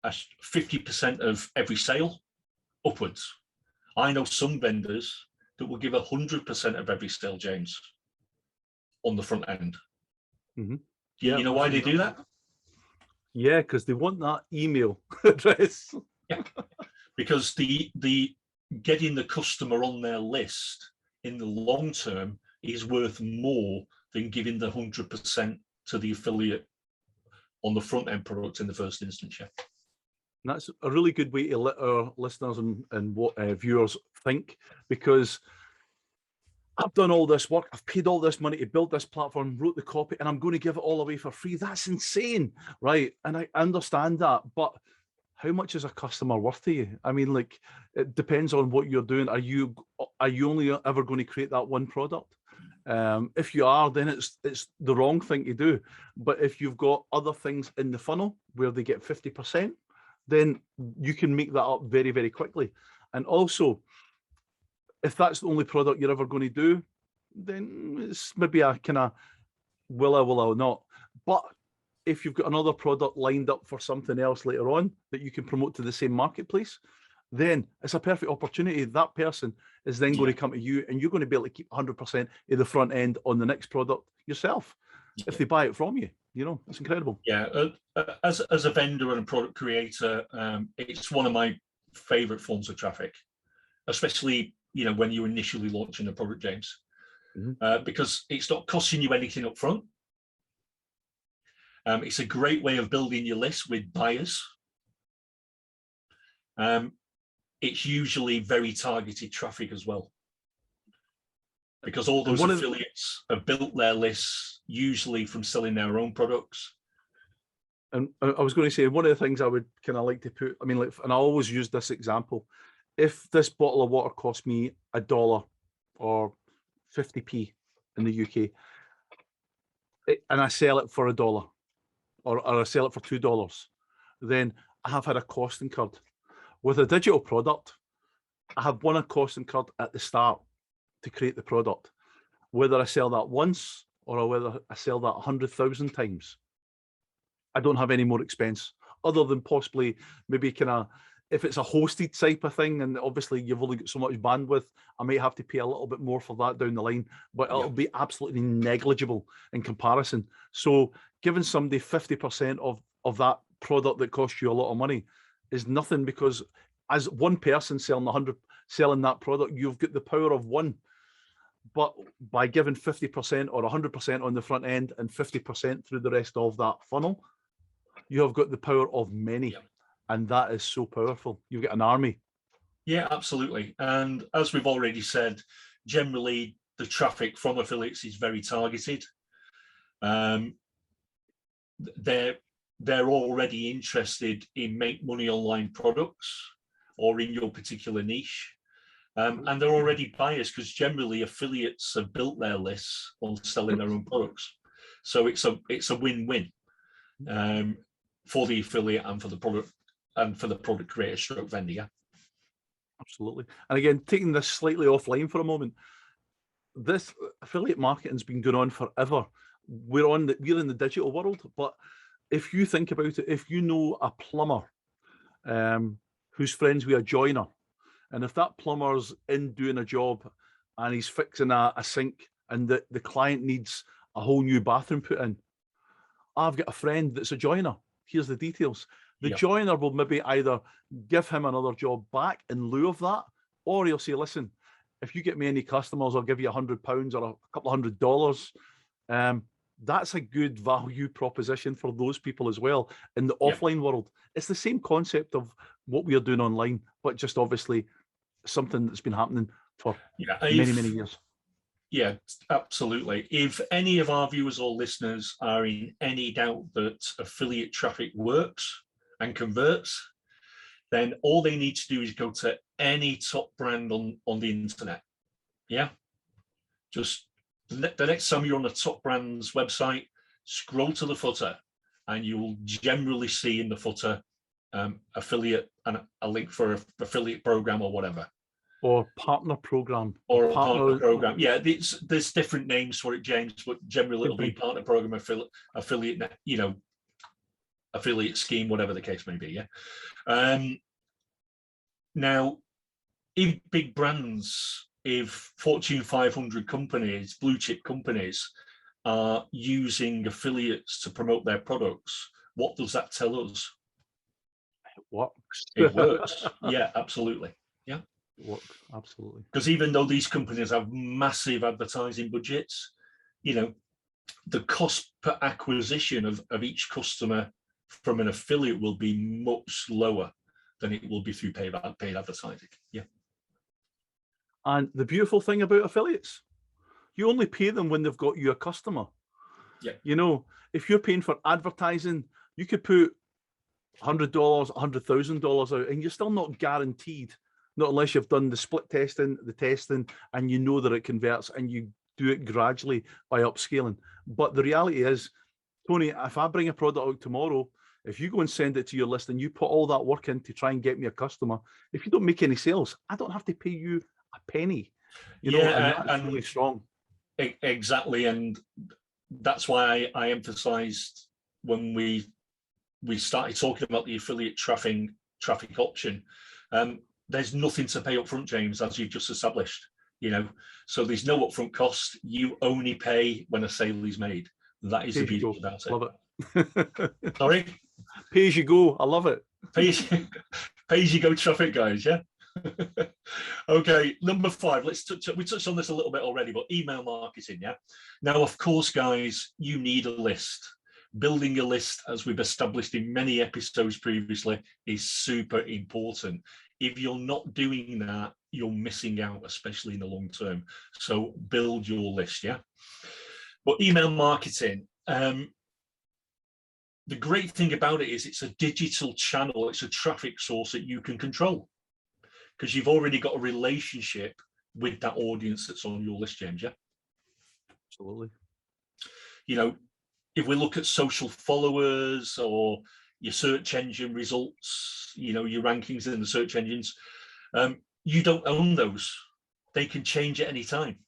Speaker 2: 50% of every sale upwards. I know some vendors that will give 100% of every sale, James, on the front end.
Speaker 1: Mm-hmm.
Speaker 2: You know why they do that?
Speaker 1: Yeah, because they want that email address.
Speaker 2: Yeah, because the getting the customer on their list in the long term is worth more than giving the 100% to the affiliate on the front end product in the first instance. Yeah.
Speaker 1: And that's a really good way to let our listeners and what viewers think, because I've done all this work, I've paid all this money to build this platform, wrote the copy, and I'm going to give it all away for free. That's insane, right? And I understand that, but how much is a customer worth to you? I mean, like, it depends on what you're doing. Are you only ever going to create that one product? If you are, then it's the wrong thing to do. But if you've got other things in the funnel where they get 50%, then you can make that up very, very quickly. And also, if that's the only product you're ever going to do, then it's maybe a kind of will I not. But if you've got another product lined up for something else later on that you can promote to the same marketplace, then it's a perfect opportunity. That person is then going to come to you, and you're going to be able to keep 100% of the front end on the next product yourself if they buy it from you. You know, it's incredible.
Speaker 2: Yeah, as a vendor and a product creator, it's one of my favorite forms of traffic, especially, you know, when you're initially launching a product, James, because it's not costing you anything up front. It's a great way of building your list with buyers. It's usually very targeted traffic as well, because all those affiliates have built their lists usually from selling their own products.
Speaker 1: And I was going to say, one of the things I would kind of like to put, I mean, like, and I always use this example. If this bottle of water cost me $1 or 50p in the UK, and I sell it for $1, or I sell it for $2, then I have had a cost incurred. With a digital product, I have a cost incurred at the start to create the product. Whether I sell that once or whether I sell that 100,000 times, I don't have any more expense other than possibly maybe kind of, if it's a hosted type of thing, and obviously you've only got so much bandwidth, I might have to pay a little bit more for that down the line, but it'll be absolutely negligible in comparison. So giving somebody 50% of that product that costs you a lot of money is nothing, because as one person selling that product, you've got the power of one. But by giving 50% or 100% on the front end and 50% through the rest of that funnel, you have got the power of many. And that is so powerful. You get an army.
Speaker 2: Yeah, absolutely. And as we've already said, generally the traffic from affiliates is very targeted. They're already interested in make money online products or in your particular niche. And they're already buyers, because generally affiliates have built their lists on selling their own products. So it's a win-win for the affiliate and for the product, and for the product creator stroke vendor. Yeah,
Speaker 1: absolutely. And again, taking this slightly offline for a moment, this affiliate marketing's been going on forever. We're in the digital world, but if you think about it, if you know a plumber who's friends with a joiner, and if that plumber's in doing a job and he's fixing a sink, and the client needs a whole new bathroom put in. I've got a friend that's a joiner. Here's the details. The joiner will maybe either give him another job back in lieu of that, or he'll say, listen, if you get me any customers, I'll give you £100 or a couple of $100. That's a good value proposition for those people as well in the offline world. It's the same concept of what we are doing online, but just obviously something that's been happening for many, many years.
Speaker 2: Yeah, absolutely. If any of our viewers or listeners are in any doubt that affiliate traffic works and converts, then all they need to do is go to any top brand on the internet. Yeah. Just the next time you're on the top brand's website, scroll to the footer and you'll generally see in the footer affiliate and a link for an affiliate program or whatever.
Speaker 1: Or partner program.
Speaker 2: Or a partner program. Yeah, there's different names for it, James, but generally it'll be partner program, affiliate, affiliate scheme, whatever the case may be. Yeah. Now, if big brands, if Fortune 500 companies, blue chip companies are using affiliates to promote their products, what does that tell us?
Speaker 1: What?
Speaker 2: It works. Yeah, absolutely. Yeah.
Speaker 1: Works, absolutely.
Speaker 2: Because even though these companies have massive advertising budgets, the cost per acquisition of each customer from an affiliate will be much lower than it will be through paid advertising. Yeah.
Speaker 1: And the beautiful thing about affiliates, you only pay them when they've got you a customer.
Speaker 2: Yeah.
Speaker 1: If you're paying for advertising, you could put $100, $100,000 out, and you're still not guaranteed. Not unless you've done the split testing, the testing, and you know that it converts, and you do it gradually by upscaling. But the reality is, Tony, if I bring a product out tomorrow, if you go and send it to your list and you put all that work in to try and get me a customer, if you don't make any sales, I don't have to pay you a penny. And that's really strong.
Speaker 2: Exactly, and that's why I emphasized when we started talking about the affiliate traffic option. There's nothing to pay up front, James, as you've just established, so there's no upfront cost. You only pay when a sale is made. That is the beauty about it.
Speaker 1: Love it.
Speaker 2: Sorry?
Speaker 1: Pay as you go. I love it.
Speaker 2: Pay as you go traffic, guys. Yeah. Okay, number 5. We touched on this a little bit already, but email marketing. Yeah. Now, of course, guys, you need a list. Building a list, as we've established in many episodes previously, is super important. If you're not doing that, you're missing out, especially in the long term. So build your list, yeah? But email marketing, the great thing about it is it's a digital channel. It's a traffic source that you can control because you've already got a relationship with that audience that's on your list, James, yeah?
Speaker 1: Absolutely.
Speaker 2: If we look at social followers or your search engine results, your rankings in the search engines, you don't own those. They can change at any time.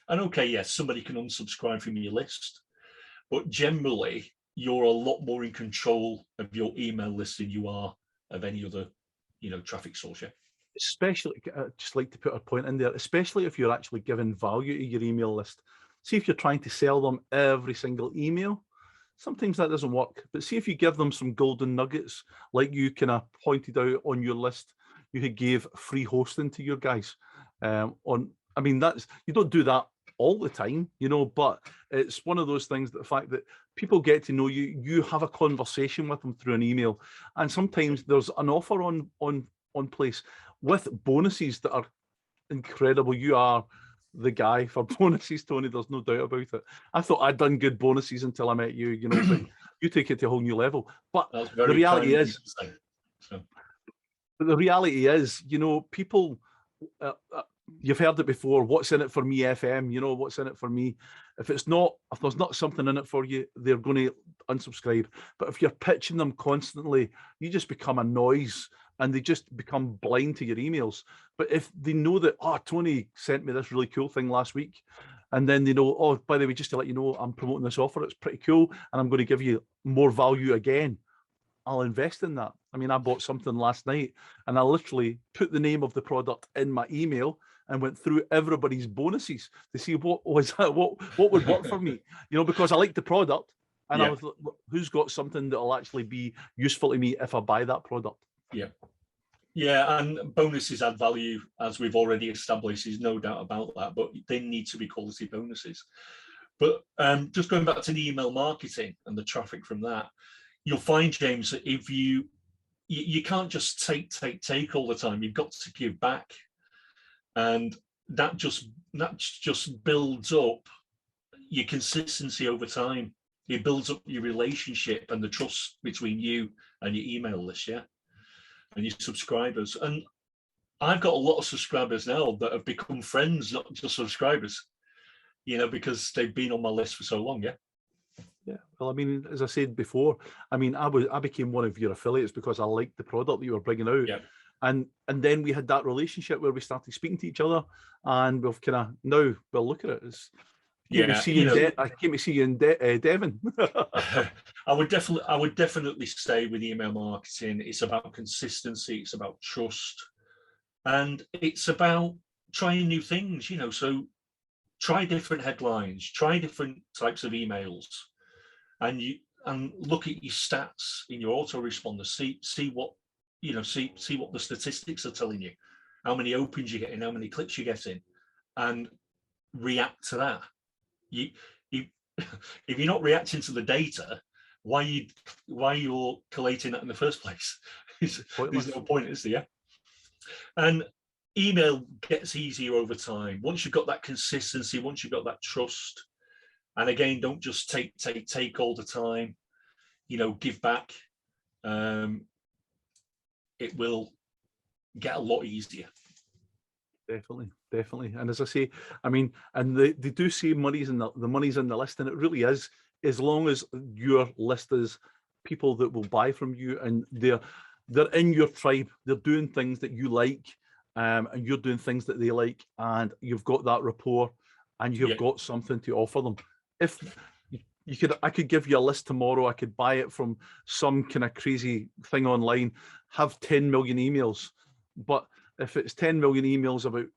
Speaker 2: And okay, yes, somebody can unsubscribe from your list, but generally you're a lot more in control of your email list than you are of any other, traffic source. Yeah?
Speaker 1: Especially, just like to put a point in there, especially if you're actually giving value to your email list. See if you're trying to sell them every single email. Sometimes that doesn't work, but see if you give them some golden nuggets, like you kind of pointed out on your list, you could give free hosting to your guys. You don't do that all the time, but it's one of those things that the fact that people get to know you, you have a conversation with them through an email, and sometimes there's an offer on place with bonuses that are incredible. You are the guy for bonuses, Tony. There's no doubt about it. I thought I'd done good bonuses until I met you, but you take it to a whole new level. But the reality is, people, you've heard it before, what's in it for me, FM, what's in it for me. If there's not something in it for you, they're going to unsubscribe. But if you're pitching them constantly, you just become a noise and they just become blind to your emails. But if they know that, Tony sent me this really cool thing last week, and then they know, by the way, just to let you know, I'm promoting this offer, it's pretty cool, and I'm going to give you more value again, I'll invest in that. I mean, I bought something last night and I literally put the name of the product in my email and went through everybody's bonuses to see what was what would work for me, because I like the product, and I was like, who's got something that will actually be useful to me if I buy that product.
Speaker 2: Yeah, and bonuses add value, as we've already established. There's no doubt about that, but they need to be quality bonuses. But just going back to the email marketing and the traffic from that, you'll find, James, that if you can't just take all the time. You've got to give back, and that just builds up your consistency over time. It builds up your relationship and the trust between you and your email list, and your subscribers. And I've got a lot of subscribers now that have become friends, not just subscribers, because they've been on my list for so long.
Speaker 1: Yeah, well, I mean, as I said before, I mean, I became one of your affiliates because I liked the product that you were bringing out.
Speaker 2: Yeah.
Speaker 1: And then we had that relationship where we started speaking to each other, and we've kind of now, well, look at it. I came to see you in Devon.
Speaker 2: I would definitely say with email marketing, it's about consistency, it's about trust, and it's about trying new things. So try different headlines, try different types of emails, and look at your stats in your autoresponder. See what see what the statistics are telling you, how many opens you're getting, how many clicks you're getting, and react to that. You if you're not reacting to the data, why you're collating that in the first place? There's no point, is there? And email gets easier over time once you've got that consistency, once you've got that trust. And again, don't just take all the time. Give back. It will get a lot easier. Definitely. And as I say, I mean, and they do say the money's in the list, and it really is, as long as your list is people that will buy from you, and they're in your tribe, they're doing things that you like, and you're doing things that they like, and you've got that rapport, and you've got something to offer them. If I could give you a list tomorrow, I could buy it from some kind of crazy thing online, have 10 million emails, but if it's 10 million emails about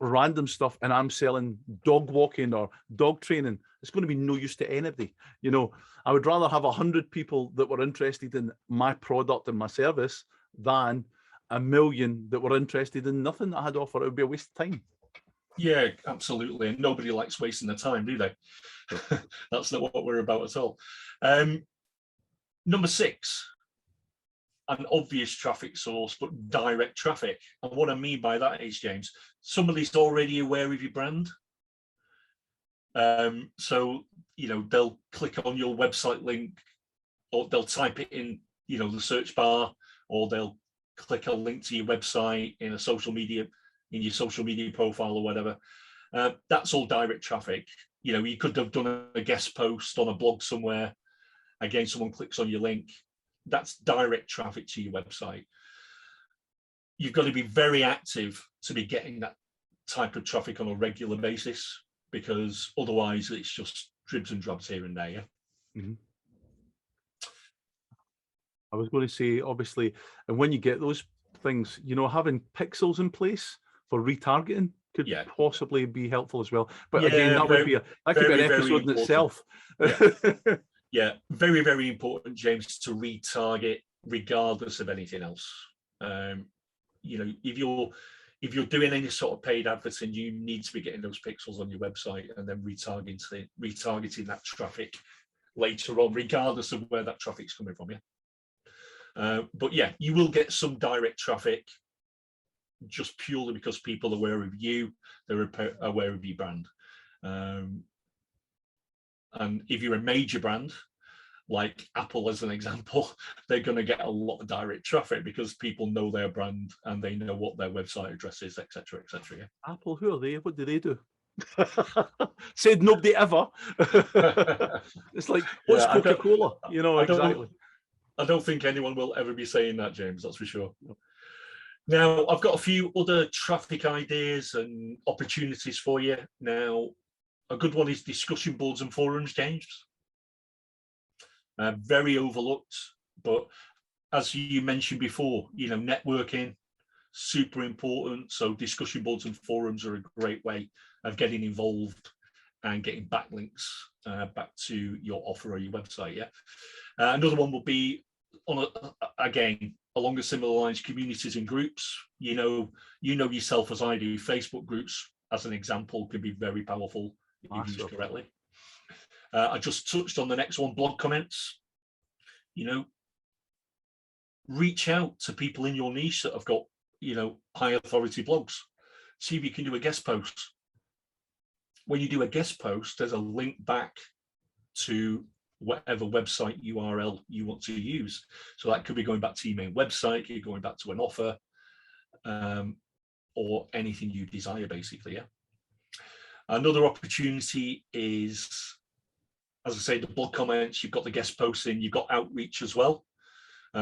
Speaker 2: random stuff and I'm selling dog walking or dog training, it's going to be no use to anybody. I would rather have 100 people that were interested in my product and my service than 1 million that were interested in nothing that I had to offer. It would be a waste of time. Yeah, absolutely. And nobody likes wasting their time, do they? That's not what we're about at all. Number 6. An obvious traffic source, but direct traffic. And what I mean by that is, James, somebody's already aware of your brand. So, they'll click on your website link, or they'll type it in, the search bar, or they'll click a link to your website in your social media profile or whatever. That's all direct traffic. You could have done a guest post on a blog somewhere. Again, someone clicks on your link. That's direct traffic to your website. You've got to be very active to be getting that type of traffic on a regular basis, because otherwise it's just dribs and drabs here and there. Yeah. Mm-hmm. I was going to say, obviously, and when you get those things, having pixels in place for retargeting could possibly be helpful as well. But again, that could be an episode in itself. Yeah, very, very important, James, to retarget regardless of anything else. If you're doing any sort of paid advertising, you need to be getting those pixels on your website and then retargeting that traffic later on, regardless of where that traffic's coming from. But yeah, you will get some direct traffic just purely because people are aware of you, they're aware of your brand. And if you're a major brand, like Apple as an example, they're going to get a lot of direct traffic because people know their brand and they know what their website address is, etc., etc. Yeah. Apple, who are they? What do they do? Said nobody ever. It's like, what's Coca-Cola? Exactly. I don't think anyone will ever be saying that, James, that's for sure. Now, I've got a few other traffic ideas and opportunities for you. Now, a good one is discussion boards and forums, James. Very overlooked, but as you mentioned before, networking, super important. So discussion boards and forums are a great way of getting involved and getting backlinks back to your offer or your website. Yeah. Another one will be again along a similar lines, communities and groups. You know yourself as I do. Facebook groups, as an example, can be very powerful if used correctly. I just touched on the next one, blog comments. Reach out to people in your niche that have got, high authority blogs. See if you can do a guest post. When you do a guest post, there's a link back to whatever website URL you want to use. So that could be going back to your main website, could be going back to an offer, or anything you desire, basically. Yeah. Another opportunity is, as I say, the blog comments. You've got the guest posting, you've got outreach as well.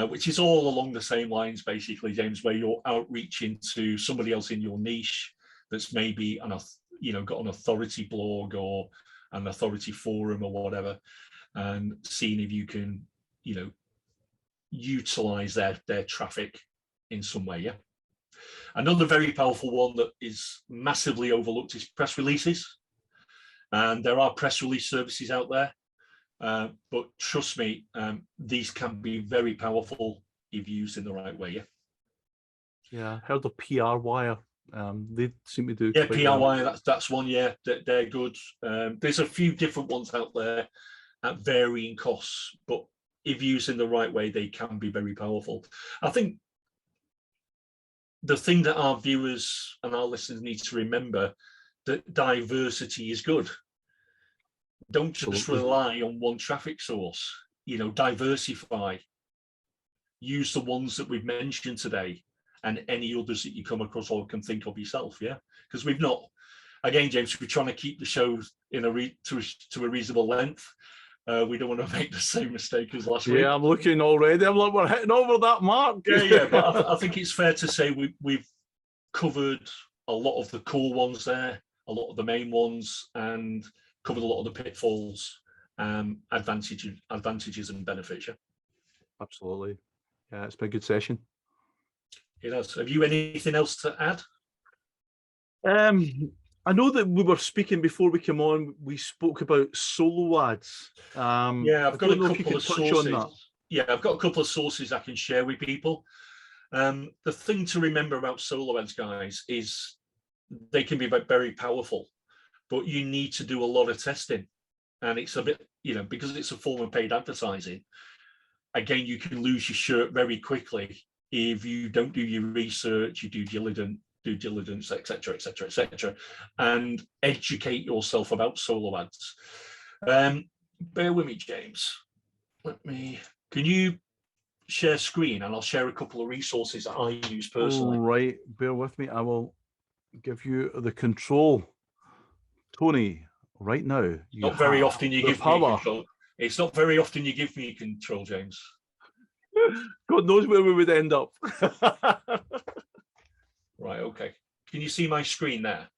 Speaker 2: Which is all along the same lines, basically, James, where you're outreaching to somebody else in your niche that's maybe got an authority blog or an authority forum or whatever, and seeing if you can, utilize their traffic in some way. Yeah. Another very powerful one that is massively overlooked is press releases, and there are press release services out there. But trust me, these can be very powerful if used in the right way.
Speaker 1: Yeah, I heard of PR Wire. They seem to do.
Speaker 2: Yeah, PR Wire. That's one. Yeah, they're good. There's a few different ones out there at varying costs, but if used in the right way, they can be very powerful. I think the thing that our viewers and our listeners need to remember, that diversity is good. Don't just rely on one traffic source, diversify. Use the ones that we've mentioned today and any others that you come across or can think of yourself. Yeah. Because we've not, again, James, we're trying to keep the show in to a reasonable length. We don't want to make the same mistake as last week.
Speaker 1: Yeah, I'm looking already. I'm like, we're hitting over that mark.
Speaker 2: Yeah. But I think it's fair to say we've covered a lot of the cool ones there, a lot of the main ones, and covered a lot of the pitfalls, advantages and benefits. Yeah?
Speaker 1: Absolutely. Yeah, it's been a good session.
Speaker 2: It has. Have you anything else to add?
Speaker 1: I know that we were speaking before we came on. We spoke about solo ads.
Speaker 2: Yeah, I've got a couple of sources. Yeah, I've got a couple of sources I can share with people. The thing to remember about solo ads, guys, is they can be very powerful, but you need to do a lot of testing, and it's a bit, because it's a form of paid advertising. Again, you can lose your shirt very quickly if you don't do your research, you due diligence, etc., and educate yourself about solo ads. Bear with me, James. Can you share screen, and I'll share a couple of resources that I use personally.
Speaker 1: All right, bear with me. I will give you the control, Tony, right now.
Speaker 2: Not very often you give me control. It's not very often you give me control, James.
Speaker 1: God knows where we would end up.
Speaker 2: Right, okay. Can you see my screen there?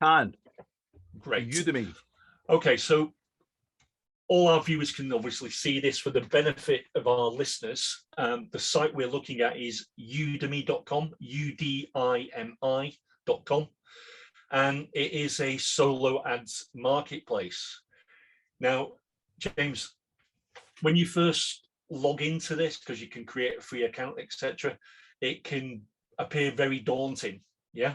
Speaker 1: Can.
Speaker 2: Great.
Speaker 1: Udemy.
Speaker 2: Okay, so all our viewers can obviously see this for the benefit of our listeners. The site we're looking at is udemy.com, udimi.com, and it is a solo ads marketplace. Now, James, when you first log into this, because you can create a free account, etc., it can appear very daunting. Yeah.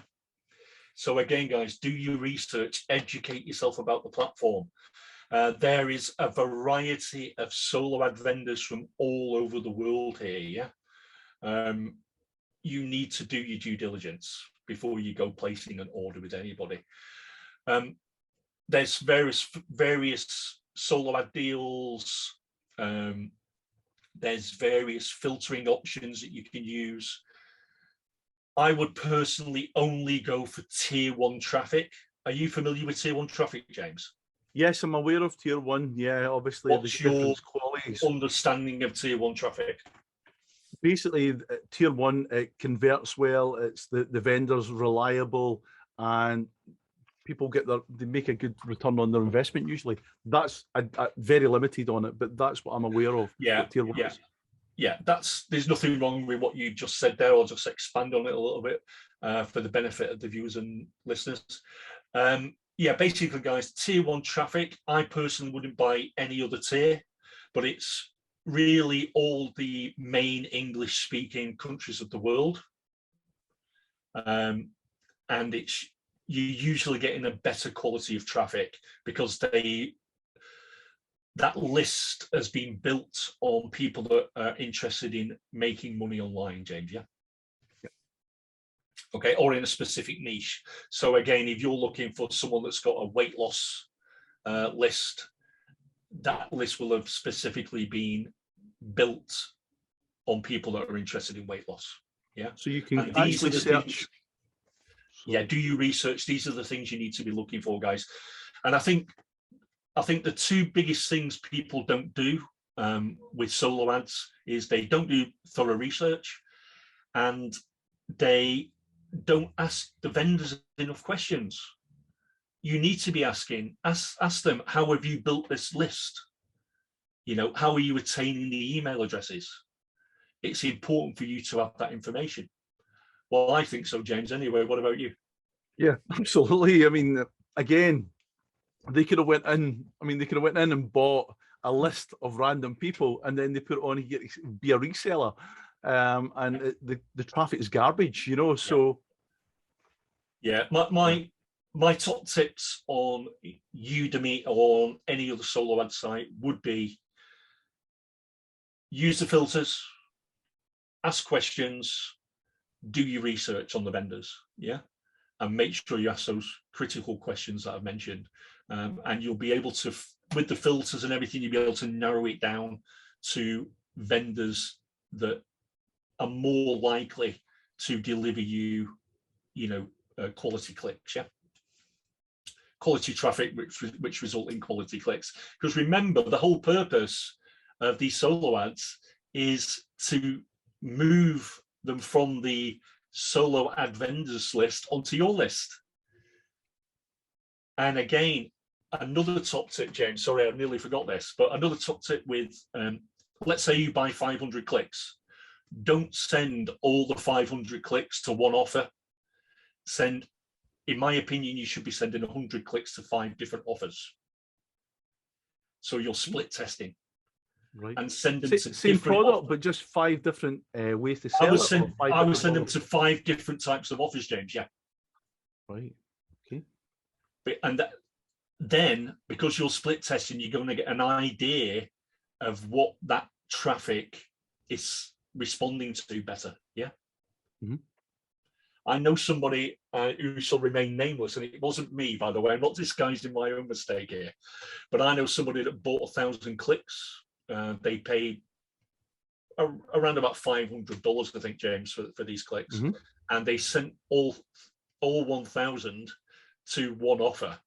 Speaker 2: So again, guys, do your research, educate yourself about the platform. There is a variety of solo ad vendors from all over the world here. Yeah. You need to do your due diligence before you go placing an order with anybody. There's various solo ad deals. There's various filtering options that you can use. I would personally only go for tier 1 traffic. Are you familiar with tier 1 traffic, James?
Speaker 1: Yes, I'm aware of tier 1. Yeah, obviously.
Speaker 2: What's your understanding of tier 1 traffic?
Speaker 1: Basically, tier 1, it converts well. It's the vendor's reliable, and people they make a good return on their investment usually. That's very limited on it, but that's what I'm aware of.
Speaker 2: Yeah,
Speaker 1: tier 1
Speaker 2: yeah.
Speaker 1: is.
Speaker 2: yeah, there's nothing wrong with what you just said there. I'll just expand on it a little bit for the benefit of the viewers and listeners. Yeah, basically, guys, tier 1 traffic, I personally wouldn't buy any other tier, but it's really all the main English speaking countries of the world. And you're usually getting a better quality of traffic because that list has been built on people that are interested in making money online, James, yeah? Okay, or in a specific niche. So again, if you're looking for someone that's got a weight loss list, that list will have specifically been built on people that are interested in weight loss. Yeah.
Speaker 1: So you can
Speaker 2: and these
Speaker 1: actually
Speaker 2: are the
Speaker 1: search.
Speaker 2: things, yeah, do your research. These are the things you need to be looking for, guys. And I think the two biggest things people don't do with solo ads is they don't do thorough research, and they don't ask the vendors enough questions. You need to be asking, ask them, how have you built this list? You know, how are you attaining the email addresses? It's important for you to have that information. Well, I think so, James. Anyway, what about you?
Speaker 1: Yeah, absolutely. I mean, again, they could have went in. I mean, they could have went in and bought a list of random people, and then they put it on here to be a reseller, and the traffic is garbage, you know. So,
Speaker 2: yeah, my top tips on Udemy or on any other solo ad site would be use the filters, ask questions, do your research on the vendors, yeah, and make sure you ask those critical questions that I've mentioned, and you'll be able to, with the filters and everything, you'll be able to narrow it down to vendors that are more likely to deliver you, you know, quality clicks, yeah, quality traffic, which result in quality clicks. Because remember, the whole purpose of these solo ads is to move them from the solo ad vendors list onto your list. And again, another top tip, James, sorry, I nearly forgot this, but another top tip with, let's say you buy 500 clicks. Don't send all the 500 clicks to one offer. Send, in my opinion, you should be sending 100 clicks to 5 different offers. So you're split testing.
Speaker 1: right,
Speaker 2: and send them to
Speaker 1: same
Speaker 2: different
Speaker 1: product,
Speaker 2: offers.
Speaker 1: but just 5 different ways to sell
Speaker 2: I would
Speaker 1: it.
Speaker 2: send them to 5 different types of offers, James. Yeah.
Speaker 1: Right. Okay.
Speaker 2: And then, because you're split testing, you're going to get an idea of what that traffic is responding to better. Yeah.
Speaker 1: Mm-hmm.
Speaker 2: I know somebody who shall remain nameless, and it wasn't me, by the way. I'm not disguising my own mistake here, but I know somebody that bought 1,000 clicks. They paid around about $500, I think, James, for these clicks, mm-hmm. and they sent all 1,000 to one offer,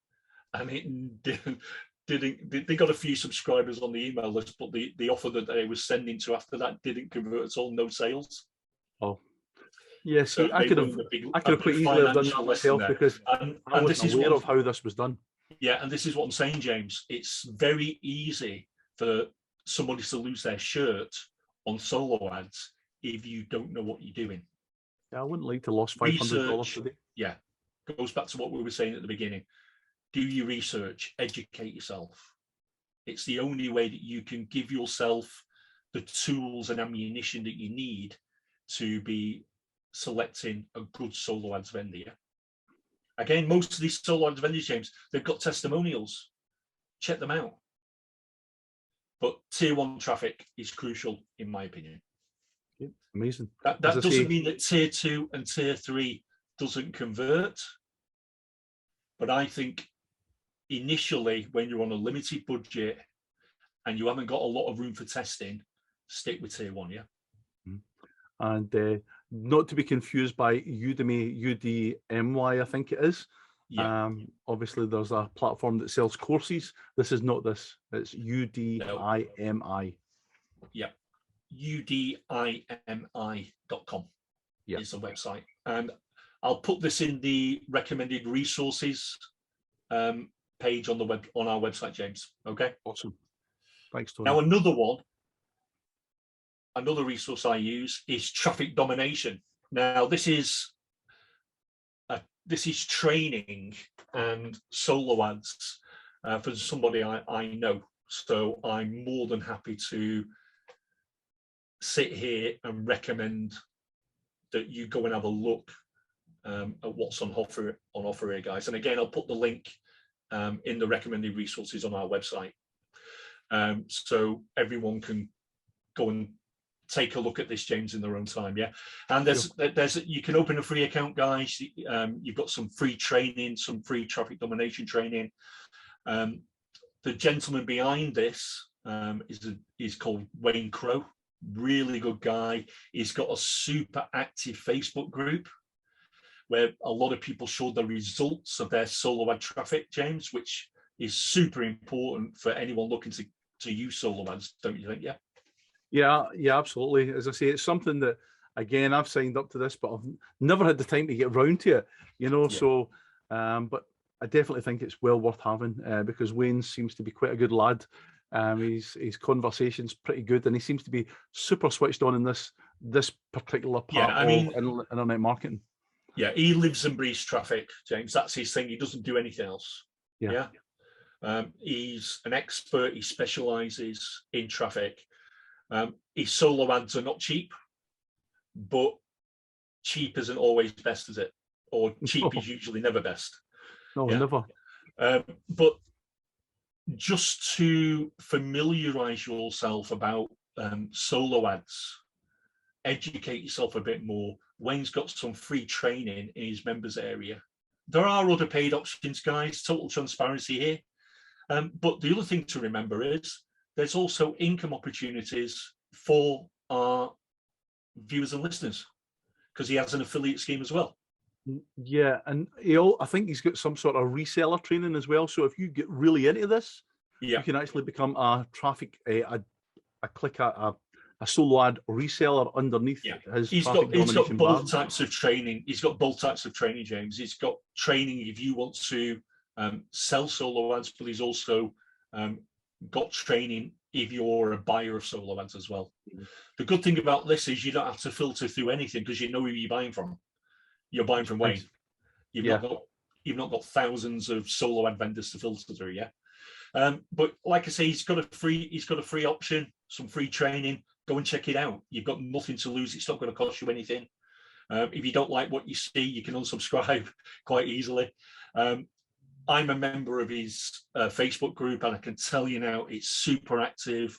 Speaker 2: and it didn't. They got a few subscribers on the email list, but the offer that they were sending to after that didn't convert at all. No sales.
Speaker 1: Oh, yeah. See,
Speaker 2: so
Speaker 1: I could have quite easily have done that myself because I wasn't aware of how this was done.
Speaker 2: Yeah, and this is what I'm saying, James. It's very easy for somebody to lose their shirt on solo ads if you don't know what you're doing.
Speaker 1: Yeah, I wouldn't like to lose $500 today.
Speaker 2: Yeah, goes back to what we were saying at the beginning. Do your research, educate yourself. It's the only way that you can give yourself the tools and ammunition that you need to be selecting a good solo ads vendor. Yeah? Again, most of these solo ads vendors, James, they've got testimonials. Check them out. But tier 1 traffic is crucial, in my opinion.
Speaker 1: Yeah, amazing.
Speaker 2: That doesn't mean that tier 2 and tier 3 doesn't convert. But I think initially, when you're on a limited budget and you haven't got a lot of room for testing, stick with tier 1, yeah?
Speaker 1: And not to be confused by Udemy, UDMY, I think it is. Yeah. Obviously, there's a platform that sells courses. This is not this. It's UDIMI.
Speaker 2: Yeah. UDIMI.com is the website. And I'll put this in the recommended resources page on our website, James. Okay.
Speaker 1: Awesome. Thanks, Tony.
Speaker 2: Now, another one. another resource I use is traffic domination. Now, this is training and solo ads for somebody I know. So I'm more than happy to sit here and recommend that you go and have a look at what's on offer here, guys. And again, I'll put the link in the recommended resources on our website, so everyone can go and take a look at this, James, in their own time. Yeah, and there's you can open a free account, guys. You've got some free training, some free traffic domination training. The gentleman behind this is called Wayne Crow. Really good guy. He's got a super active Facebook group where a lot of people show the results of their solo ad traffic, James, which is super important for anyone looking to use solo ads, don't you think?
Speaker 1: Yeah, absolutely. As I say, it's something that, again, I've signed up to this, but I've never had the time to get round to it, so, but I definitely think it's well worth having, because Wayne seems to be quite a good lad. His conversation's pretty good, and he seems to be super switched on in this particular part of internet marketing.
Speaker 2: Yeah, he lives and breathes traffic, James. That's his thing. He doesn't do anything else. Yeah. He's an expert. He specializes in traffic. His solo ads are not cheap, but cheap isn't always best, is it? Or cheap is usually never best.
Speaker 1: No, never.
Speaker 2: But just to familiarize yourself about solo ads, educate yourself a bit more. Wayne's got some free training in his members area. There are other paid options, guys, total transparency here. But the other thing to remember is there's also income opportunities for our viewers and listeners, because he has an affiliate scheme as well.
Speaker 1: Yeah, and I think he's got some sort of reseller training as well. So if you get really into this, you can actually become a traffic, a solo ad reseller underneath his. He's got
Speaker 2: both types of training. He's got both types of training, James. He's got training if you want to sell solo ads, but he's also got training if you're a buyer of solo ads as well. The good thing about this is you don't have to filter through anything, because you know who you're buying from. You're buying from Wayne. You've not got thousands of solo ad vendors to filter through. But like I say, he's got a free option, some free training. Go and check it out. You've got nothing to lose. It's not going to cost you anything. If you don't like what you see, you can unsubscribe quite easily. I'm a member of his Facebook group, and I can tell you now, it's super active.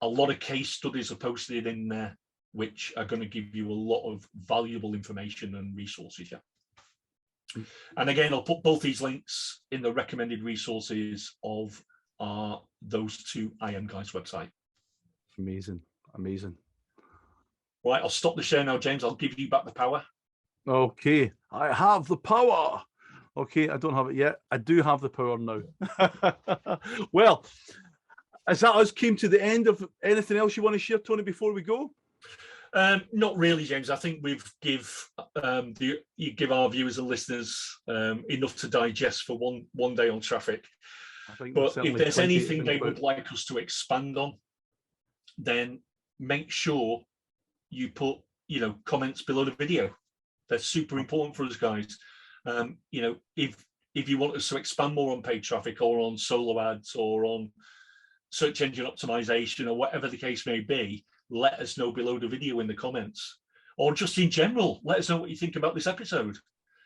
Speaker 2: A lot of case studies are posted in there, which are going to give you a lot of valuable information and resources. And again, I'll put both these links in the recommended resources of those two IM Guys website.
Speaker 1: Amazing.
Speaker 2: Right, I'll stop the share now, James. I'll give you back the power.
Speaker 1: Okay, I have the power. Okay, I don't have it yet. I do have the power now. Well, as that us came to the end of anything else you want to share, Tony, before we go?
Speaker 2: Not really, James. I think you give our viewers and listeners enough to digest for one day on traffic. But if there's anything they would like us to expand on, then make sure you put comments below the video. They're super important for us, guys. If you want us to expand more on paid traffic or on solo ads or on search engine optimization or whatever the case may be, let us know below the video in the comments, or just in general, let us know what you think about this episode.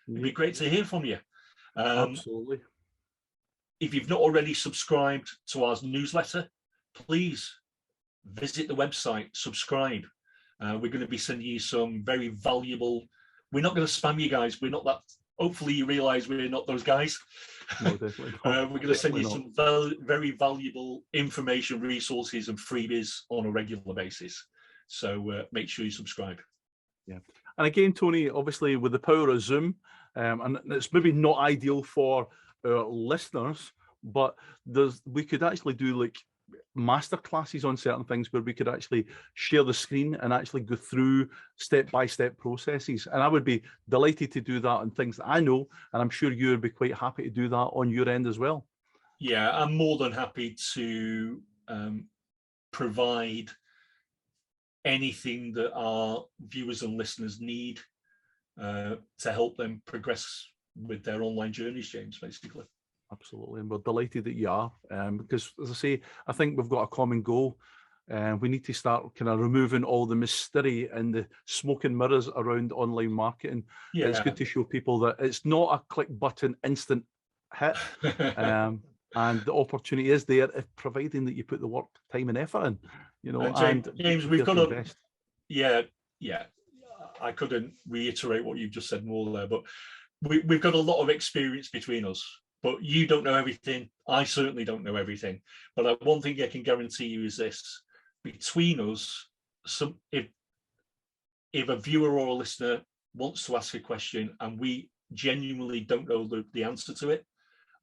Speaker 2: It'd be great to hear from you.
Speaker 1: Absolutely.
Speaker 2: If you've not already subscribed to our newsletter, please visit the website, subscribe. We're going to be sending you some very valuable. We're not going to spam you guys. We're not that. Hopefully you realize we're not those guys.
Speaker 1: No, definitely not.
Speaker 2: We're going to send you some very valuable information, resources and freebies on a regular basis. So make sure you subscribe.
Speaker 1: Yeah. And again, Tony, obviously with the power of Zoom, and it's maybe not ideal for our listeners, but we could actually do like master classes on certain things where we could actually share the screen and actually go through step-by-step processes, and I would be delighted to do that on things that I know, and I'm sure you would be quite happy to do that on your end as well.
Speaker 2: Yeah, I'm more than happy to provide anything that our viewers and listeners need to help them progress with their online journeys, James, basically.
Speaker 1: Absolutely, and we're delighted that you are, because, as I say, I think we've got a common goal. We need to start kind of removing all the mystery and the smoke and mirrors around online marketing.
Speaker 2: Yeah.
Speaker 1: It's good to show people that it's not a click button instant hit, and the opportunity is there, if providing that you put the work, time, and effort in. You know,
Speaker 2: and James, we've got to
Speaker 1: invest.
Speaker 2: Yeah. I couldn't reiterate what you've just said more there, but we've got a lot of experience between us. But you don't know everything. I certainly don't know everything. But one thing I can guarantee you is this: between us, if a viewer or a listener wants to ask a question and we genuinely don't know the answer to it,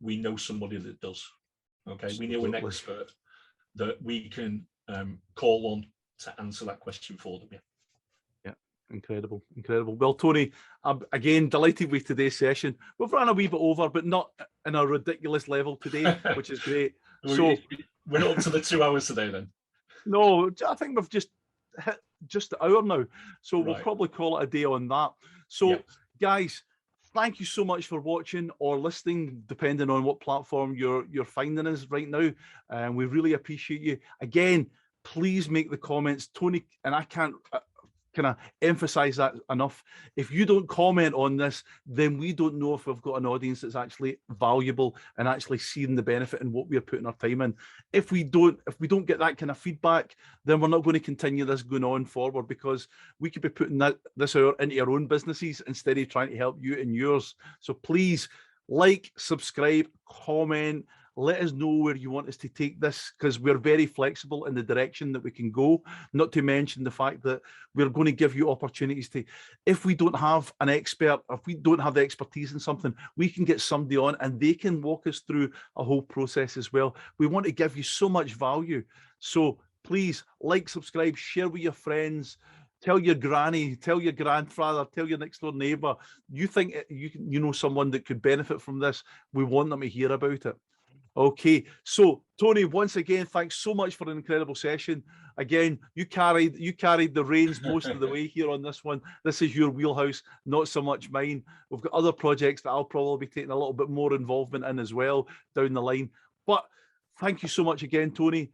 Speaker 2: we know somebody that does. Okay, we know an expert that we can call on to answer that question for them.
Speaker 1: Yeah, incredible. Well, Tony, I'm again delighted with today's session. We've run a wee bit over, but not in a ridiculous level today, which is great. So
Speaker 2: we're not up to the 2 hours today, then.
Speaker 1: No, I think we've just hit just the hour now, so we'll probably call it a day on that. So, guys, thank you so much for watching or listening, depending on what platform you're finding us right now. And we really appreciate you. Again, please make the comments, Tony, and I can't kind of emphasize that enough. If you don't comment on this, then we don't know if we've got an audience that's actually valuable and actually seeing the benefit in what we're putting our time in. If we don't get that kind of feedback, then we're not going to continue this going on forward, because we could be putting this out into our own businesses instead of trying to help you in yours. So please like, subscribe, comment. Let us know where you want us to take this, because we're very flexible in the direction that we can go, not to mention the fact that we're going to give you opportunities to, if we don't have an expert, if we don't have the expertise in something, we can get somebody on and they can walk us through a whole process as well. We want to give you so much value. So please like, subscribe, share with your friends. Tell your granny, tell your grandfather, tell your next door neighbor. You think you know someone that could benefit from this. We want them to hear about it. Okay, so Tony, once again, thanks so much for an incredible session. Again, you carried the reins most of the way here on this one. This is your wheelhouse, not so much mine. We've got other projects that I'll probably be taking a little bit more involvement in as well down the line. But thank you so much again, Tony.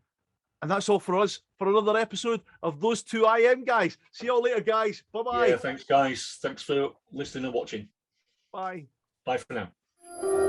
Speaker 1: And that's all for us for another episode of Those Two IM Guys. See you all later, guys. Bye-bye.
Speaker 2: Yeah, thanks, guys. Thanks for listening and watching.
Speaker 1: Bye.
Speaker 2: Bye for now.